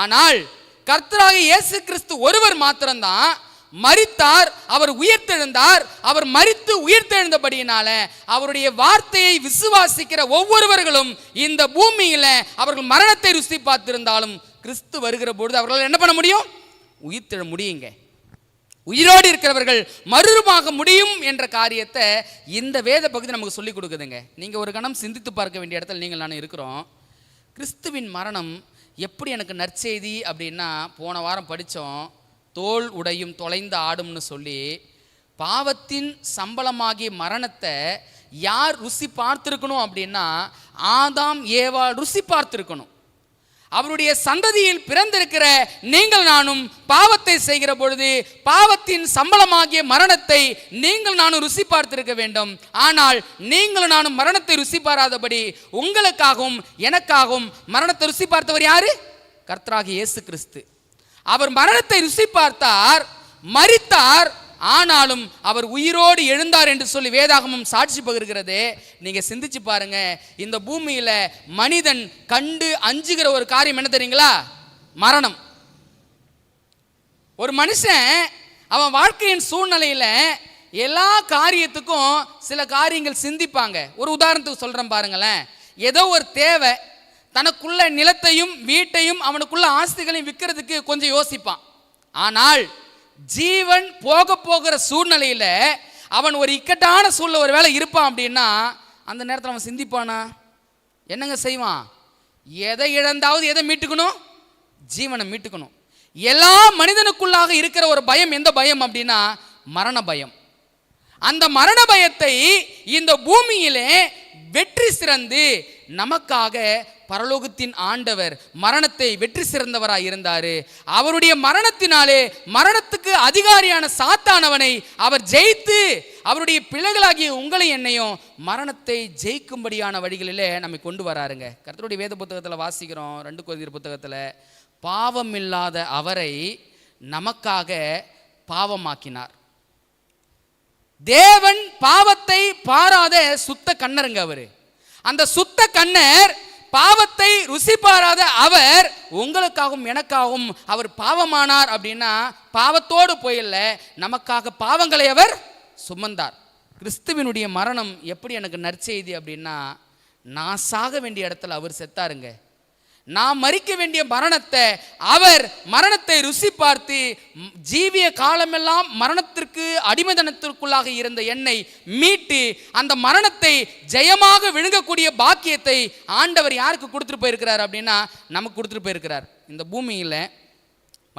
ஆனால் கர்த்தராகிய இயேசு கிறிஸ்து ஒருவர் மாத்திரம்தான் மரித்தார், அவர் உயிர்த்தெழுந்தார். அவர் மரித்து உயிர்த்தெழுந்தபடியினால அவருடைய வார்த்தையை விசுவாசிக்கிற ஒவ்வொருவர்களும் இந்த பூமியில அவர்கள் மரணத்தை ருசி பார்த்திருந்தாலும் கிறிஸ்து வருகிற பொழுது அவர்களால் என்ன பண்ண முடியும்? உயிர்த்தெழ முடியுங்க. உயிரோடு இருக்கிறவர்கள் மறுரூபமாக முடியும் என்ற காரியத்தை இந்த வேத பகுதி நமக்கு சொல்லிக் கொடுக்குதுங்க. நீங்கள் ஒரு கணம் சிந்தித்து பார்க்க வேண்டிய இடத்துல நீங்கள் நான் இருக்கிறோம். கிறிஸ்துவின் மரணம் எப்படி எனக்கு நற்செய்தி அப்படின்னா, போன வாரம் படித்தோம், தோல் உடையும் தொலைந்த ஆடும்னு சொல்லி பாவத்தின் சம்பளமாகிய மரணத்தை யார் ருசி பார்த்துருக்கணும் அப்படின்னா, ஆதாம் ஏவாள் ருசி பார்த்துருக்கணும். அவருடைய சந்ததியில் பிறந்திருக்கிற நீங்கள் நானும் பாவத்தை செய்கிற பொழுது பாவத்தின் சம்பளமாகிய மரணத்தை நீங்கள் நானும் ருசி பார்த்திருக்க வேண்டும். ஆனால் நீங்கள் நானும் மரணத்தை ருசி பாராதபடி உங்களுக்காகவும் எனக்காகவும் மரணத்தை ருசி பார்த்தவர் யாரு? கர்த்தராகிய இயேசு கிறிஸ்து. அவர் மரணத்தை ருசி பார்த்தார், மரித்தார், ஆனாலும் அவர் உயிரோடு எழுந்தார் என்று சொல்லி வேதாகமம் சாட்சி பகிர்கிறது. நீங்க சிந்திச்சு பாருங்க, இந்த பூமியில மனிதன் கண்டு அஞ்சுகிற ஒரு காரியம் என்ன தெரியுங்களா? மரணம். ஒரு மனுஷன் அவன் வாழ்க்கையின் சூழ்நிலையில எல்லா காரியத்துக்கும் சில காரியங்கள் சிந்திப்பாங்க. ஒரு உதாரணத்துக்கு சொல்றேன் பாருங்களேன். ஏதோ ஒரு தேவை, தனக்குள்ள நிலத்தையும் வீட்டையும் அவனுக்குள்ள ஆஸ்திகளையும் விற்கிறதுக்கு கொஞ்சம் யோசிப்பான். ஆனால் ஜீவன் போகிற சூழ்நிலையில அவன் ஒரு இக்கட்டான சூழ்நிலை ஒரு வேளை இருப்பான் அப்படின்னா அந்த நேரத்தில் அவன் சிந்திப்பானா? என்னங்க செய்வான்? எதை இழந்தாவது எதை மீட்டுக்கணும்? ஜீவனை மீட்டுக்கணும். எல்லா மனிதனுக்குள்ளாக இருக்கிற ஒரு பயம் எந்த பயம் அப்படின்னா மரண பயம். அந்த மரண பயத்தை இந்த பூமியிலே வெற்றி சிறந்து நமக்காக பரலோகத்தின் ஆண்டவர் மரணத்தை வெற்றி சிறந்தவராய் இருந்தாரு. அவருடைய மரணத்தினாலே மரணத்துக்கு அதிகாரியான சாத்தானவனை அவர் ஜெயித்து அவருடைய பிள்ளைகளாகிய உங்களை என்னையும் மரணத்தை ஜெயிக்கும்படியான வழிகளிலே நம்மை கொண்டு வராருங்க. கர்த்தருடைய வேத புத்தகத்தில் வாசிக்கிறோம், 2 கொரிந்தியர் புத்தகத்தில், பாவமில்லாத அவரை நமக்காக பாவமாக்கினார். தேவன் பாவத்தை பாராத சுத்த கண்ணருங்க அவரு. அந்த சுத்த கண்ணர் பாவத்தை ருசி பாராத அவர் உங்களுக்காகவும் எனக்காகவும் அவர் பாவமானார் அப்படின்னா பாவத்தோடு போயில்ல, நமக்காக பாவங்களை அவர் சுமந்தார். கிறிஸ்துவினுடைய மரணம் எப்படி எனக்கு நற்செய்தி அப்படின்னா, நான் சாக வேண்டிய இடத்துல அவர் செத்தாருங்க. நான் மரிக்க வேண்டிய மரணத்தை அவர் மரணத்தை ருசி பார்த்து ஜீவிய காலமெல்லாம் மரணத்திற்கு அடிமைதனத்திற்குள்ளாக இருந்த என்னை மீட்டு அந்த மரணத்தை ஜெயமாக விழுங்கக்கூடிய பாக்கியத்தை ஆண்டவர் யாருக்கு கொடுத்துட்டு போயிருக்கிறார் அப்படின்னா நமக்கு கொடுத்துட்டு போயிருக்கிறார். இந்த பூமியில்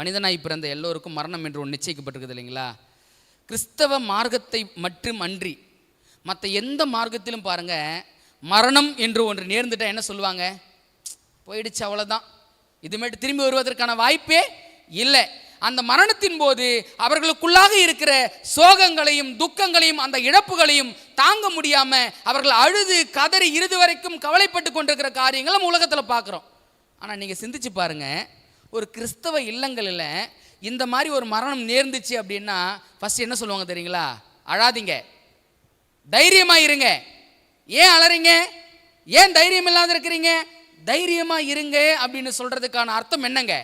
மனிதனாய் பிறந்த எல்லோருக்கும் மரணம் என்று ஒன்று நிச்சயிக்கப்பட்டிருக்குது இல்லைங்களா? கிறிஸ்தவ மார்க்கத்தை மட்டும் அன்றி மற்ற எந்த மார்க்கத்திலும் பாருங்க, மரணம் என்று ஒன்று நேர்ந்துட்டா என்ன சொல்லுவாங்க? போயிடுச்சு, அவ்வளோதான், இதுமேட்டு திரும்பி வருவதற்கான வாய்ப்பே இல்லை. அந்த மரணத்தின் போது அவர்களுக்குள்ளாக இருக்கிற சோகங்களையும் துக்கங்களையும் அந்த இழப்புகளையும் தாங்க முடியாம அவர்கள் அழுது கதறி இறுதி வரைக்கும் கவலைப்பட்டு கொண்டிருக்கிற காரியங்களை நம்ம உலகத்தில் பார்க்குறோம். ஆனால் நீங்கள் சிந்திச்சு பாருங்க, ஒரு கிறிஸ்தவ இல்லங்களில் இந்த மாதிரி ஒரு மரணம் நேர்ந்துச்சு அப்படின்னா ஃபர்ஸ்ட் என்ன சொல்லுவாங்க தெரியுங்களா? அழாதீங்க, தைரியமா இருங்க. ஏன் அலறீங்க? ஏன் தைரியம் இல்லாத இருக்கிறீங்க? தைரியமா இருங்க அப்படின்னு சொல்றதுக்கான அர்த்தம் என்னங்க?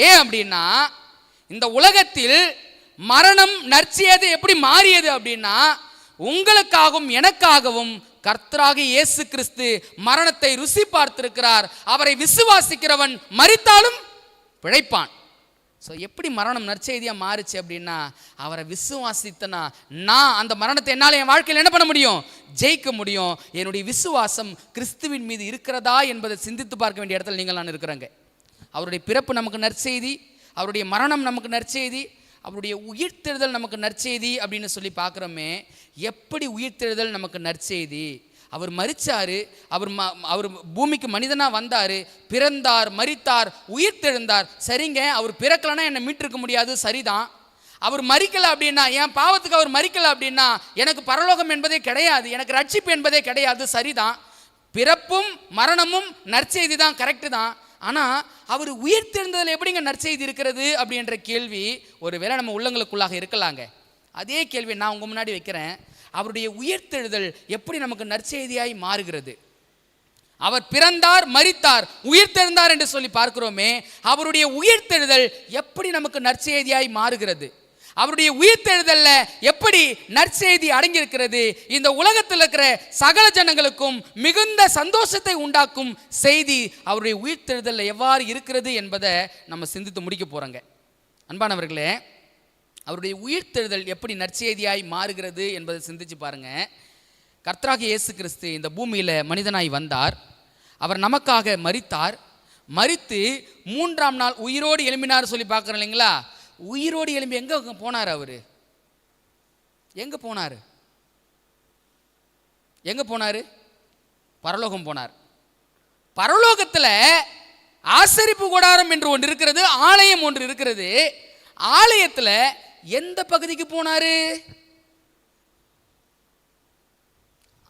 ஏன் அப்படின்னா இந்த உலகத்தில் மரணம் நற்செய்தி எப்படி மாறியது அப்படின்னா, உங்களுக்காகவும் எனக்காகவும் கர்த்தராகிய இயேசு கிறிஸ்து மரணத்தை ருசி பார்த்திருக்கிறார். அவரை விசுவாசிக்கிறவன் மரித்தாலும் பிழைப்பான். ஸோ எப்படி மரணம் நற்செய்தியாக மாறுச்சு அப்படின்னா, அவரை விசுவாசித்தனா நான் அந்த மரணத்தை என்னால் என் வாழ்க்கையில் என்ன பண்ண முடியும்? ஜெயிக்க முடியும். என்னுடைய விசுவாசம் கிறிஸ்துவின் மீது இருக்கிறதா என்பதை சிந்தித்து பார்க்க வேண்டிய இடத்துல நீங்கள் நான் இருக்கிறேங்க. அவருடைய பிறப்பு நமக்கு நற்செய்தி, அவருடைய மரணம் நமக்கு நற்செய்தி, அவருடைய உயிர்த்தெழுதல் நமக்கு நற்செய்தி அப்படின்னு சொல்லி பார்க்குறோமே. எப்படி உயிர்த்தெழுதல் நமக்கு நற்செய்தி? அவர் மரிச்சாரு, அவர் பூமிக்கு மனிதனாக வந்தார், பிறந்தார், மரித்தார், உயிர்த்தெழுந்தார். சரிங்க, அவர் பிறக்கலைன்னா என்னை மீட்டிருக்க முடியாது, சரிதான். அவர் மரிக்கலை அப்படின்னா, என் பாவத்துக்கு அவர் மரிக்கலை அப்படின்னா எனக்கு பரலோகம் என்பதே கிடையாது, எனக்கு ரட்சிப்பு என்பதே கிடையாது, சரிதான். பிறப்பும் மரணமும் நற்செய்தி தான், கரெக்டு தான். ஆனால் அவர் உயிர்த்தெழுந்ததில் எப்படிங்க நற்செய்தி இருக்கிறது அப்படின்ற கேள்வி ஒரு வேளை நம்ம உள்ளங்களுக்குள்ளாக இருக்கலாங்க. அதே கேள்வி நான் உங்கள் முன்னாடி வைக்கிறேன். அவருடைய உயிர்த்தெழுதல் எப்படி நமக்கு நற்செய்தியாய் மாறுகிறது? அவர் பிறந்தார், மரித்தார், உயிர்த்தெழுந்தார் என்று சொல்லி பார்க்கிறோமே. அவருடைய உயிர்த்தெழுதல் எப்படி நமக்கு நற்செய்தியாய் மாறுகிறது? அவருடைய உயிர்த்தெழுதல்ல எப்படி நற்செய்தி அடங்கியிருக்கிறது? இந்த உலகத்தில் இருக்கிற சகல ஜனங்களுக்கும் மிகுந்த சந்தோஷத்தை உண்டாக்கும் செய்தி அவருடைய உயிர்த்தெழுதல்ல எவ்வாறு இருக்கிறது என்பதை நம்ம சிந்தித்து முடிக்க போறோங்க. அன்பானவர்களே, அவருடைய உயிர்த்தெழுதல் எப்படி நற்செய்தியாய் மாறுகிறது என்பதை சிந்திச்சு பாருங்க. கர்த்தராகிய இயேசு கிறிஸ்து இந்த பூமியில மனிதனாய் வந்தார். அவர் நமக்காக மரித்தார். மரித்து 3ஆம் நாள் உயிரோடு எழும்பினார் சொல்லி பார்க்குறோம் இல்லைங்களா? உயிரோடு எழும்பி எங்க போனார்? அவரு எங்க போனார்? எங்க போனார்? பரலோகம் போனார். பரலோகத்தில் ஆசரிப்பு கூடாரம் என்று ஒன்று இருக்கிறது, ஆலயம் ஒன்று இருக்கிறது. ஆலயத்தில் எந்த பகுதிக்கு போனாரு?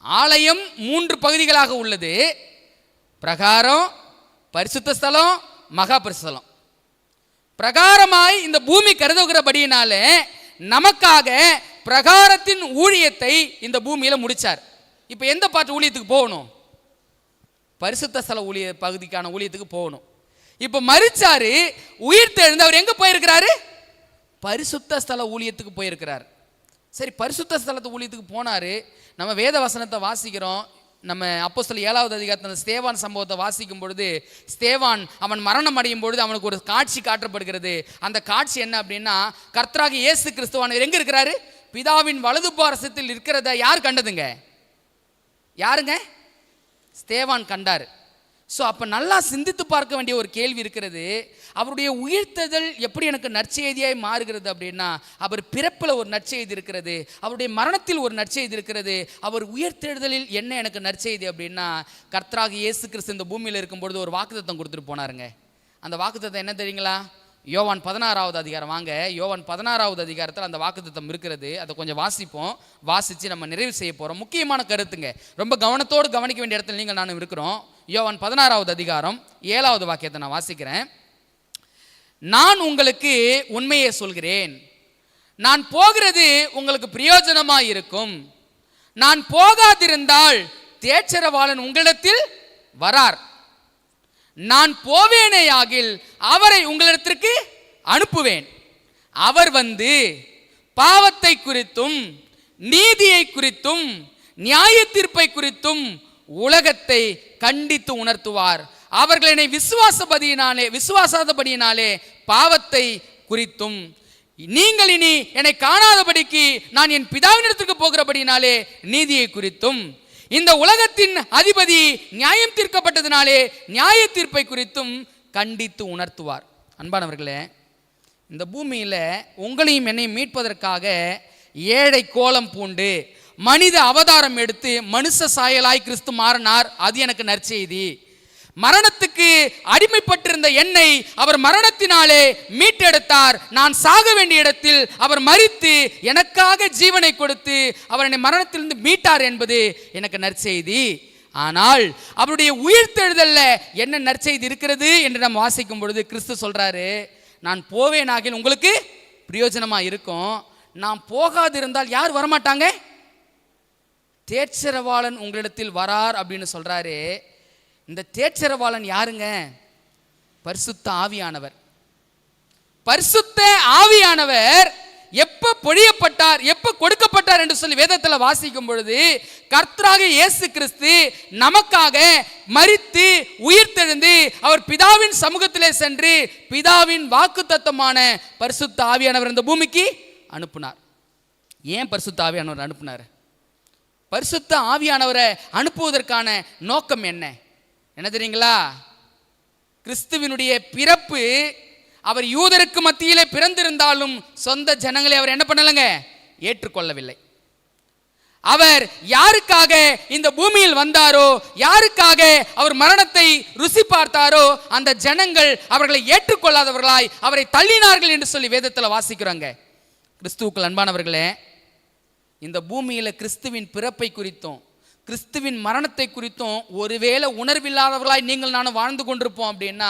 ஆலயம் 3 பகுதிகளாக உள்ளது. பிரகாரம், பரிசுத்த ஸ்தலம், மகா பரிசுத்தலம். பிரகாரமாய் இந்த பூமி கருதுகிறபடியினாலே நமக்காக பிரகாரத்தின் ஊழியத்தை இந்த பூமியில முடிச்சார். இப்ப எந்த பாட்டு ஊழியத்துக்கு போகணும்? பரிசுத்த ஸ்தல ஊழிய பகுதிக்கான ஊழியத்துக்கு போகணும். இப்ப மரிச்சாரு, உயிர் தெழுந்து அவர் எங்க போயிருக்கிறாரு? பரிசுத்த ஸ்தல ஊழியத்துக்கு போயிருக்கிறார். சரி, பரிசுத்த ஸ்தலத்து ஊழியத்துக்கு போனாரு. நம்ம வேத வசனத்தை வாசிக்கிறோம். நம்ம அப்போஸ்தலர் 7வது அதிகாரத்தில் ஸ்தேவான் சம்பவத்தை வாசிக்கும் பொழுது, ஸ்தேவான் அவன் மரணம் அடையும் பொழுது அவனுக்கு ஒரு காட்சி காட்டப்படுகிறது. அந்த காட்சி என்ன அப்படின்னா, கர்த்தராகிய இயேசு கிறிஸ்துவானவர் எங்க இருக்கிறாரு? பிதாவின் வலது பாரசத்தில் இருக்கிறத யார் கண்டதுங்க? யாருங்க? ஸ்தேவான் கண்டார். ஸோ அப்போ நல்லா சிந்தித்து பார்க்க வேண்டிய ஒரு கேள்வி இருக்கிறது. அவருடைய உயிர்த்தெழுதல் எப்படி எனக்கு நற்செய்தியாய் மாறுகிறது அப்படின்னா, அவர் பிறப்பில் ஒரு நற்செய்தி இருக்கிறது, அவருடைய மரணத்தில் ஒரு நற்செய்தி இருக்கிறது. அவர் உயிர்த்தெழுதலில் என்ன எனக்கு நற்செய்தி அப்படின்னா, கர்த்தராகிய இயேசு கிறிஸ்து இந்த பூமியில் இருக்கும்பொழுது ஒரு வாக்குத்தத்தம் கொடுத்துட்டு போனாருங்க. அந்த வாக்குத்தத்தம் என்ன தெரியுங்களா? யோவான் 16வது அதிகாரம். வாங்க, யோவான் 16வது அதிகாரத்தில் அந்த வாக்குத்தத்தம் இருக்கிறது. அதை கொஞ்சம் வாசிப்போம். வாசித்து நம்ம நிறைவு செய்ய போகிறோம். முக்கியமான கருத்துங்க, ரொம்ப கவனத்தோடு கவனிக்க வேண்டிய இடத்துல நீங்கள் நானும் இருக்கிறோம். யோவான் 16வது அதிகாரம் 7வது வாக்கியத்தை நான் வாசிக்கிறேன். நான் உங்களுக்கு உண்மையை சொல்கிறேன், நான் போகிறது உங்களுக்கு பிரயோஜனமாக இருக்கும். நான் போகாதிருந்தால் தேற்றரவாளன் உங்களிடத்தில் வரார். நான் போவேனேயாகில் அவரை உங்களிடத்திற்கு அனுப்புவேன். அவர் வந்து பாவத்தை குறித்தும் நீதியை குறித்தும் நியாய தீர்ப்பை குறித்தும் உலகத்தை கண்டித்து உணர்த்துவார். அவர்கள் என்னை விசுவாசாதபடியினாலே பாவத்தை குறித்தும், நீங்கள் இனி என்னை காணாதபடிக்கு நான் என் பிதாவினிடத்திற்கு போகிறபடினாலே நீதியை குறித்தும், இந்த உலகத்தின் அதிபதி நியாயம் தீர்க்கப்பட்டதினாலே நியாய தீர்ப்பை குறித்தும் கண்டித்து உணர்த்துவார். அன்பானவர்களே, இந்த பூமியில் உங்களையும் என்னையும் மீட்பதற்காக ஏழை கோலம் பூண்டு மனித அவதாரம் எடுத்து மனுஷ சாயலாய் கிறிஸ்து மாறினார். அது எனக்கு நற்செய்தி. மரணத்துக்கு அடிமைப்பட்டிருந்த என்னை அவர் மரணத்தினாலே மீட்டெடுத்தார். நான் சாக வேண்டிய இடத்தில் அவர் மரித்து எனக்காக ஜீவனை கொடுத்து அவர் என்னை மரணத்திலிருந்து மீட்டார் என்பது எனக்கு நற்செய்தி. ஆனால் அவருடைய உயிர்த்தெழுதல்ல என்ன நற்செய்தி இருக்கிறது என்று நாம் வாசிக்கும் பொழுது கிறிஸ்து சொல்றாரு, நான் போவேனாகில் உங்களுக்கு பிரயோஜனமா இருக்கும். நான் போகாதிருந்தால் யார் வரமாட்டாங்க? தேற்றரவாளன் உங்களிடத்தில் வரார் அப்படின்னு சொல்றாரு. இந்த தேற்றரவாளன் யாருங்க? பரிசுத்த ஆவியானவர். பரிசுத்த ஆவியானவர் எப்ப பொழியப்பட்டார், எப்ப கொடுக்கப்பட்டார் என்று சொல்லி வேதத்தில் வாசிக்கும் பொழுது, கர்த்தராகிய இயேசு கிறிஸ்து நமக்காக மரித்து உயிர்த்தெழுந்து அவர் பிதாவின் சமூகத்திலே சென்று பிதாவின் வாக்குத்தத்தமான பரிசுத்த ஆவியானவர் இந்த பூமிக்கு அனுப்பினார். ஏன் பரிசுத்த ஆவியானவர் அனுப்பினார்? பரிசுத்த ஆவியானவரை அனுப்புவதற்கான நோக்கம் என்ன தெரியுங்களா? கிறிஸ்துவினுடைய பிறப்பு, அவர் யூதருக்கு மத்தியிலே பிறந்திருந்தாலும் சொந்த ஜனங்களை அவர் என்ன பண்ணலங்க? ஏற்றுக்கொள்ளவில்லை. அவர் யாருக்காக இந்த பூமியில் வந்தாரோ, யாருக்காக அவர் மரணத்தை ருசி பார்த்தாரோ, அந்த ஜனங்கள் அவர்களை ஏற்றுக்கொள்ளாதவர்களாய் அவரை தள்ளினார்கள் என்று சொல்லி வேதத்தில் வாசிக்கிறாங்க. கிறிஸ்துவுக்குள் அன்பானவர்களே, இந்த பூமியில் கிறிஸ்துவின் பிறப்பை குறித்தும் கிறிஸ்துவின் மரணத்தை குறித்தும் ஒருவேளை உணர்வில்லாதவர்களாய் நீங்கள் நானும் வாழ்ந்து கொண்டிருப்போம் அப்படின்னா,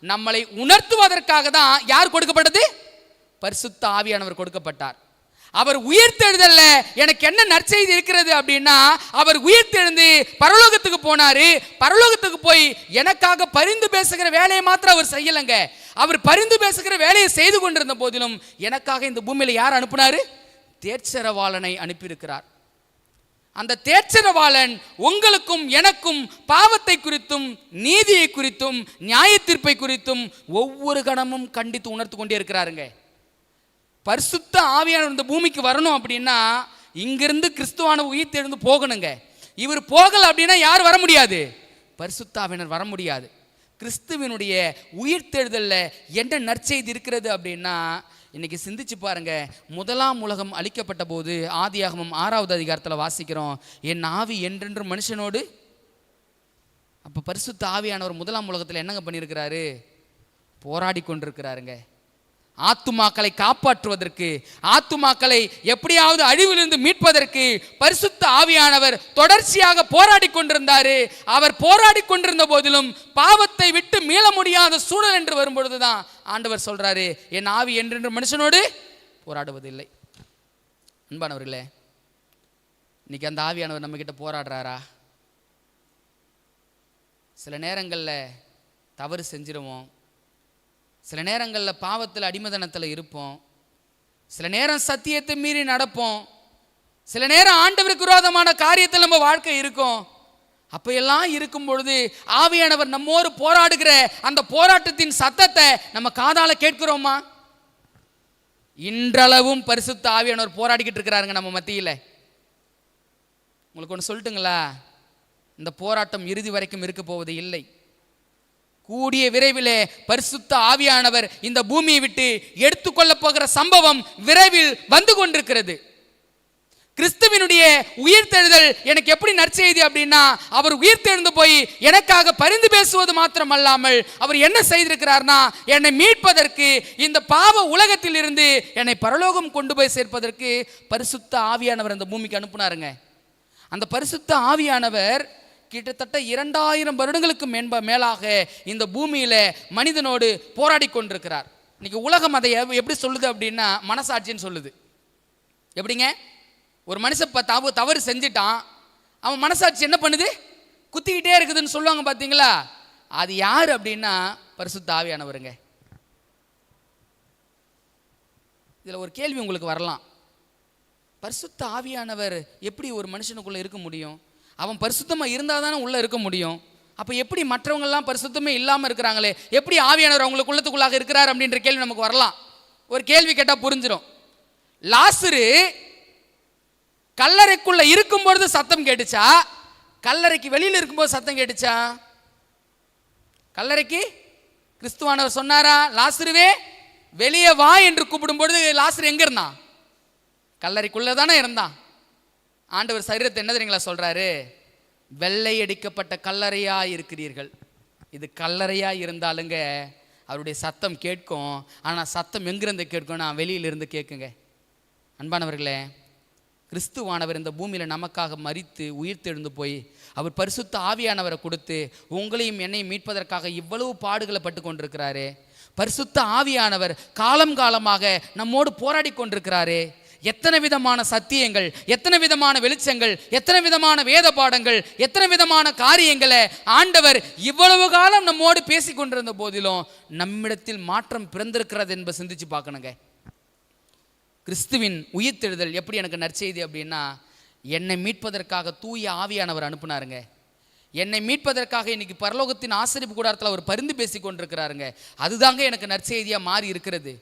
நம்மளை உணர்த்துவதற்காக தான் யார் கொடுக்கப்பட்டது? பரிசுத்த ஆவியானவர் கொடுக்கப்பட்டார். அவர் உயிர்த்தெழுதல்ல எனக்கு என்ன நற்செய்தி இருக்கிறது அப்படின்னா, அவர் உயிர்த்தெழுந்து பரலோகத்துக்கு போனாரு. பரலோகத்துக்கு போய் எனக்காக பரிந்து பேசுகிற வேலையை மாத்திரம் அவர் செய்யலைங்க. அவர் பரிந்து பேசுகிற வேலையை செய்து கொண்டிருந்த போதிலும் எனக்காக இந்த பூமியில யார் அனுப்புனாரு? தேர்ச்சரவாளனை அனுப்பியிருக்கிறார். அந்த தேர்ச்சரவாளன் உங்களுக்கும் எனக்கும் பாவத்தை குறித்தும் நீதியை குறித்தும் நியாய தீர்ப்பை குறித்தும் ஒவ்வொரு கணமும் கண்டித்து உணர்த்து கொண்டே இருக்கிறாருங்க. பரிசுத்த ஆவியானவர் இந்த பூமிக்கு வரணும் அப்படின்னா இங்கிருந்து கிறிஸ்துவான உயிர்த்தெழுந்து போகணுங்க. இவர் போகல அப்படின்னா யார் வர முடியாது? பரிசுத்த ஆவியானவர் வர முடியாது. கிறிஸ்துவினுடைய உயிர்த்தெழுதல்ல என்ன நற்செய்தி இருக்கிறது அப்படின்னா, இன்னைக்கு சிந்திச்சு பாருங்க. முதலாம் உலகம் அழிக்கப்பட்ட போது ஆதியாகமம் 6வது அதிகாரத்தில் வாசிக்கிறோம், என் ஆவி என்றென்று மனுஷனோடு. அப்ப பரிசுத்த ஆவியானவர் முதலாம் உலகத்தில் என்னங்க பண்ணியிருக்கிறாரு? போராடி கொண்டிருக்கிறாருங்க. ஆத்துமாக்களை காப்பாற்றுவதற்கு, ஆத்துமாக்களை எப்படியாவது அழிவிலிருந்து மீட்பதற்கு பரிசுத்த ஆவியானவர் தொடர்ச்சியாக போராடி கொண்டிருந்தாரு. அவர் போராடி கொண்டிருந்த போதிலும் பாவத்தை விட்டு மீள முடியாத சூழல் என்று வரும்பொழுதுதான் ஆண்டவர் சொல்றாரு, என் ஆவி என்றென்று மனுஷனோடு போராடுவதில்லை. அன்பானவர்களே, இன்னைக்கு அந்த ஆவியானவர் நம்ம கிட்ட போராடுறாரா? சில நேரங்களில் தவறு செஞ்சிருவோம், சில நேரங்களில் பாவத்தில் அடிமதனத்தில் இருப்போம், சில நேரம் சத்தியத்தை மீறி நடப்போம், சில நேரம் ஆண்டவருக்கு விரோதமான காரியத்தில் நம்ம வாழ்க்கை இருக்கும். அப்ப எல்லாம் இருக்கும் பொழுது ஆவியானவர் நம்மோடு போராடுகிற அந்த போராட்டத்தின் சத்தத்தை நம்ம காதால கேட்கிறோமா? இன்றளவும் பரிசுத்த ஆவியானவர் போராடிக்கிட்டு இருக்கிறாருங்க நம்ம மத்தியில். உங்களுக்கு ஒன்று சொல்லட்டுங்களா, இந்த போராட்டம் இறுதி வரைக்கும் இருக்க போவது இல்லை. கூடிய விரைவிலே பரிசுத்த ஆவியானவர் இந்த பூமியை விட்டு எடுத்துக்கொள்ள போகிற சம்பவம் விரைவில் வந்து கொண்டிருக்கிறது. கிறிஸ்துவினுடைய உயிர்த்தெழுதல் எனக்கு எப்படி நற்செய்தி அப்படின்னா, அவர் உயிர்த்தெழுந்து போய் எனக்காக பரிந்து பேசுவது மாத்திரம் அல்லாமல் அவர் என்ன செய்திருக்கிறார்னா, என்னை மீட்பதற்கு, இந்த பாவ உலகத்தில் இருந்து என்னை பரலோகம் கொண்டு போய் சேர்ப்பதற்கு பரிசுத்த ஆவியானவர் அந்த பூமிக்கு அனுப்புனாருங்க. அந்த பரிசுத்த ஆவியானவர் கிட்டத்தட்ட 2000 வருடங்களுக்கு மேலாக இந்த பூமியில மனிதனோடு போராடி கொண்டிருக்கிறார். இன்னைக்கு உலகம் அதை எப்படி சொல்லுது அப்படின்னா, மனசாட்சின்னு சொல்லுது. எப்படிங்க? ஒரு மனுஷன் தவறு செஞ்சிட்டான், அவன் மனசாட்சி என்ன பண்ணுது? குத்திக்கிட்டே இருக்குதுன்னு சொல்லுவாங்க பார்த்தீங்களா? அது யார் அப்படின்னா பரிசுத்த ஆவியானவருங்க. இதில் ஒரு கேள்வி உங்களுக்கு வரலாம், பரிசுத்த ஆவியானவர் எப்படி ஒரு மனுஷனுக்குள்ள இருக்க முடியும்? அவன் பரிசுத்தமாக இருந்தால் தானே உள்ளே இருக்க முடியும். அப்போ எப்படி மற்றவங்கெல்லாம் பரிசுத்தமே இல்லாமல் இருக்கிறாங்களே, எப்படி ஆவியானவர் அவங்களுக்கு உள்ளத்துக்குள்ளாக இருக்கிறார் அப்படின்ற கேள்வி நமக்கு வரலாம். ஒரு கேள்வி கேட்டால் புரிஞ்சிடும். லாசரு கல்லறைக்குள்ள இருக்கும் பொழுது சத்தம் கேட்டுச்சா, கல்லறைக்கு வெளியில் இருக்கும்போது சத்தம் கேட்டுச்சா? கல்லறைக்கு கிறிஸ்துவானவர் சொன்னாரா, லாசருவே வெளியே வா என்று கூப்பிடும் பொழுது லாசரு எங்க இருந்தான்? கல்லறைக்குள்ள தானே இருந்தான். ஆண்டவர் சரீரத்தை என்ன தெரியுங்களா சொல்றாரு? வெள்ளை அடிக்கப்பட்ட கல்லறையா இருக்கிறீர்கள். இது கல்லறையா இருந்தாலுங்க அவருடைய சத்தம் கேட்கும். ஆனால் சத்தம் எங்கிருந்து கேட்கும்னா வெளியிலிருந்து கேட்குங்க. அன்பானவர்களே, கிறிஸ்துவானவர் இந்த பூமியில் நமக்காக மரித்து உயிர்த்தெழுந்து போய் அவர் பரிசுத்த ஆவியானவரை கொடுத்து உங்களையும் என்னையும் மீட்பதற்காக இவ்வளவு பாடுகளை பட்டு கொண்டிருக்கிறாரு. பரிசுத்த ஆவியானவர் காலம் காலமாக நம்மோடு போராடி கொண்டிருக்கிறாரு. எத்தனை விதமான சத்தியங்கள், எத்தனை விதமான வெளிச்சங்கள், எத்தனை விதமான வேத பாடங்கள், எத்தனை விதமான காரியங்களை ஆண்டவர் இவ்வளவு காலம் நம்மோடு பேசி கொண்டிருந்த போதிலும் நம்மிடத்தில் மாற்றம் பிறந்திருக்கிறது என்பதை சிந்திச்சு பார்க்கணுங்க. கிறிஸ்துவின் உயிர்த்தெழுதல் எப்படி எனக்கு நற்செய்தி அப்படின்னா, என்னை மீட்பதற்காக தூய ஆவியானவர் அனுப்புனாருங்க. என்னை மீட்பதற்காக இன்னைக்கு பரலோகத்தின் ஆசரிப்பு கூடாரத்தில் அவர் பரிந்து பேசி கொண்டிருக்கிறாருங்க. அதுதாங்க எனக்கு நற்செய்தியாக மாறி இருக்கிறது.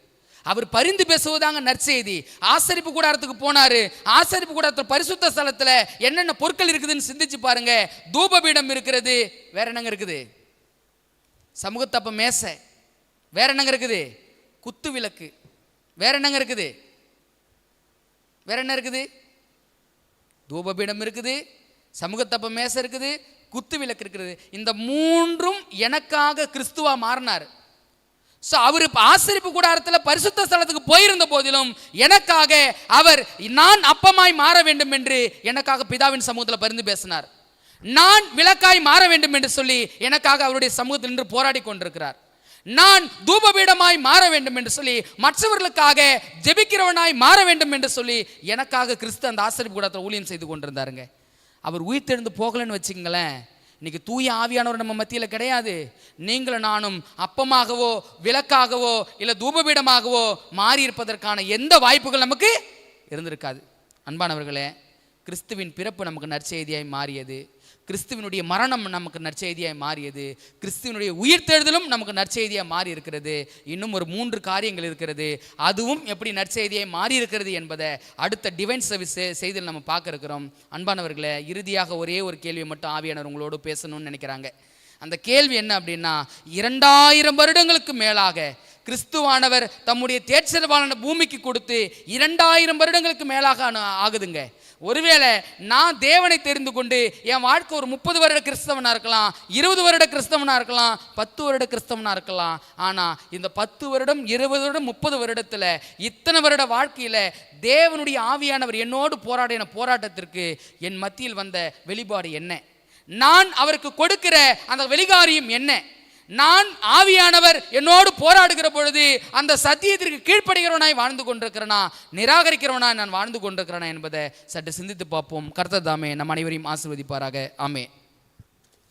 அவர் பரிந்து பேசுவதாங்க நற்செய்தி. ஆசரிப்பு கூடாரத்துக்கு போனாரு. ஆசரிப்பு கூடாரத்தில் பரிசுத்த ஸ்தலத்தில் என்னென்ன பொருட்கள் இருக்குதுன்னு சிந்திச்சு பாருங்க. தூபபீடம் இருக்கிறது. வேற என்னங்க இருக்குது? சமூகத்தப்ப மேசை. வேற என்னங்க இருக்குது? குத்து விளக்கு. வேற என்னங்க இருக்குது? வேற என்ன இருக்குது? தூபபீடம் இருக்குது, சமூகத்தப்ப மேசை இருக்குது, குத்து விளக்கு இருக்குது. இந்த மூன்றும் எனக்காக கிறிஸ்துவா மாறினார். ஸோ அவர் ஆசரிப்பு கூடாரத்தில் பரிசுத்த ஸ்தலத்துக்கு போயிருந்த போதிலும் எனக்காக அவர் நான் அப்பமாய் மாற வேண்டும் என்று எனக்காக பிதாவின் சமூகத்தில் பரிந்து பேசினார். நான் விளக்காய் மாற வேண்டும் என்று சொல்லி எனக்காக அவருடைய சமூகத்தில் நின்று போராடி கொண்டிருக்கிறார். நான் தூபபீடமாய் மாற வேண்டும் என்று சொல்லி, மற்றவர்களுக்காக ஜெபிக்கிறவனாய் மாற வேண்டும் என்று சொல்லி எனக்காக கிறிஸ்து அந்த ஆசரிப்பு கூடத்தில் ஊழியம் செய்து கொண்டிருந்தாருங்க. அவர் உயிர்த்தெழுந்து போகலன்னு வச்சுங்களேன், இன்னைக்கு தூய ஆவியானவர் நம்ம மத்தியில் கிடையாது. நீங்களும் நானும் அப்பமாகவோ விளக்காகவோ இல்லை தூபபீடமாகவோ மாறி இருப்பதற்கான எந்த வாய்ப்புகள் நமக்கு இருந்திருக்காது. அன்பானவர்களே, கிறிஸ்துவின் பிறப்பு நமக்கு நற்செய்தியாய் மாறியது, கிறிஸ்துவனுடைய மரணம் நமக்கு நற்செய்தியாய் மாறியது, கிறிஸ்துவனுடைய உயிர்த்தெழுதலும் நமக்கு நற்செய்தியாக மாறி இருக்கிறது. இன்னும் ஒரு 3 காரியங்கள் இருக்கிறது, அதுவும் எப்படி நற்செய்தியாய் மாறி இருக்கிறது என்பதை அடுத்த டிவைன் சர்வீஸ் செய்தியில் நம்ம பார்க்க இருக்கிறோம். அன்பானவர்களே, இறுதியாக ஒரே ஒரு கேள்வியை மட்டும் ஆவியானவர் உங்களோடு பேசணும்னு நினைக்கிறாங்க. அந்த கேள்வி என்ன அப்படின்னா, 2000 வருடங்களுக்கு மேலாக கிறிஸ்துவானவர் தம்முடைய தேர்ச்செல்வான பூமிக்கு கொடுத்து 2000 வருடங்களுக்கு மேலாக ஆகுதுங்க. ஒருவேளை நான் தேவனை தெரிந்து கொண்டு என் வாழ்க்கை ஒரு 30 வருட கிறிஸ்தவனாக இருக்கலாம், 20 வருட கிறிஸ்தவனாக இருக்கலாம், 10 வருட கிறிஸ்தவனாக இருக்கலாம். ஆனால் இந்த 10 வருடம் 20 வருடம் 30 வருடத்தில் இத்தனை வருட வாழ்க்கையில் தேவனுடைய ஆவியானவர் என்னோடு போராடின போராட்டத்திற்கு என் மத்தியில் வந்த வெளிப்பாடு என்ன? நான் அவருக்கு கொடுக்கிற அந்த வெளிகாரியம் என்ன? நான் ஆவியானவர் என்னோடு போராடுகிற பொழுது அந்த சத்தியத்திற்கு கீழ்ப்படுகிறவனாய் வாழ்ந்து கொண்டிருக்கிறனா, நிராகரிக்கிறவனாய் நான் வாழ்ந்து கொண்டிருக்கிறேனா என்பதை சற்று சிந்தித்து பார்ப்போம். கர்த்தர் தாமே நம் அனைவரையும் ஆசீர்வதிப்பாராக. ஆமென்.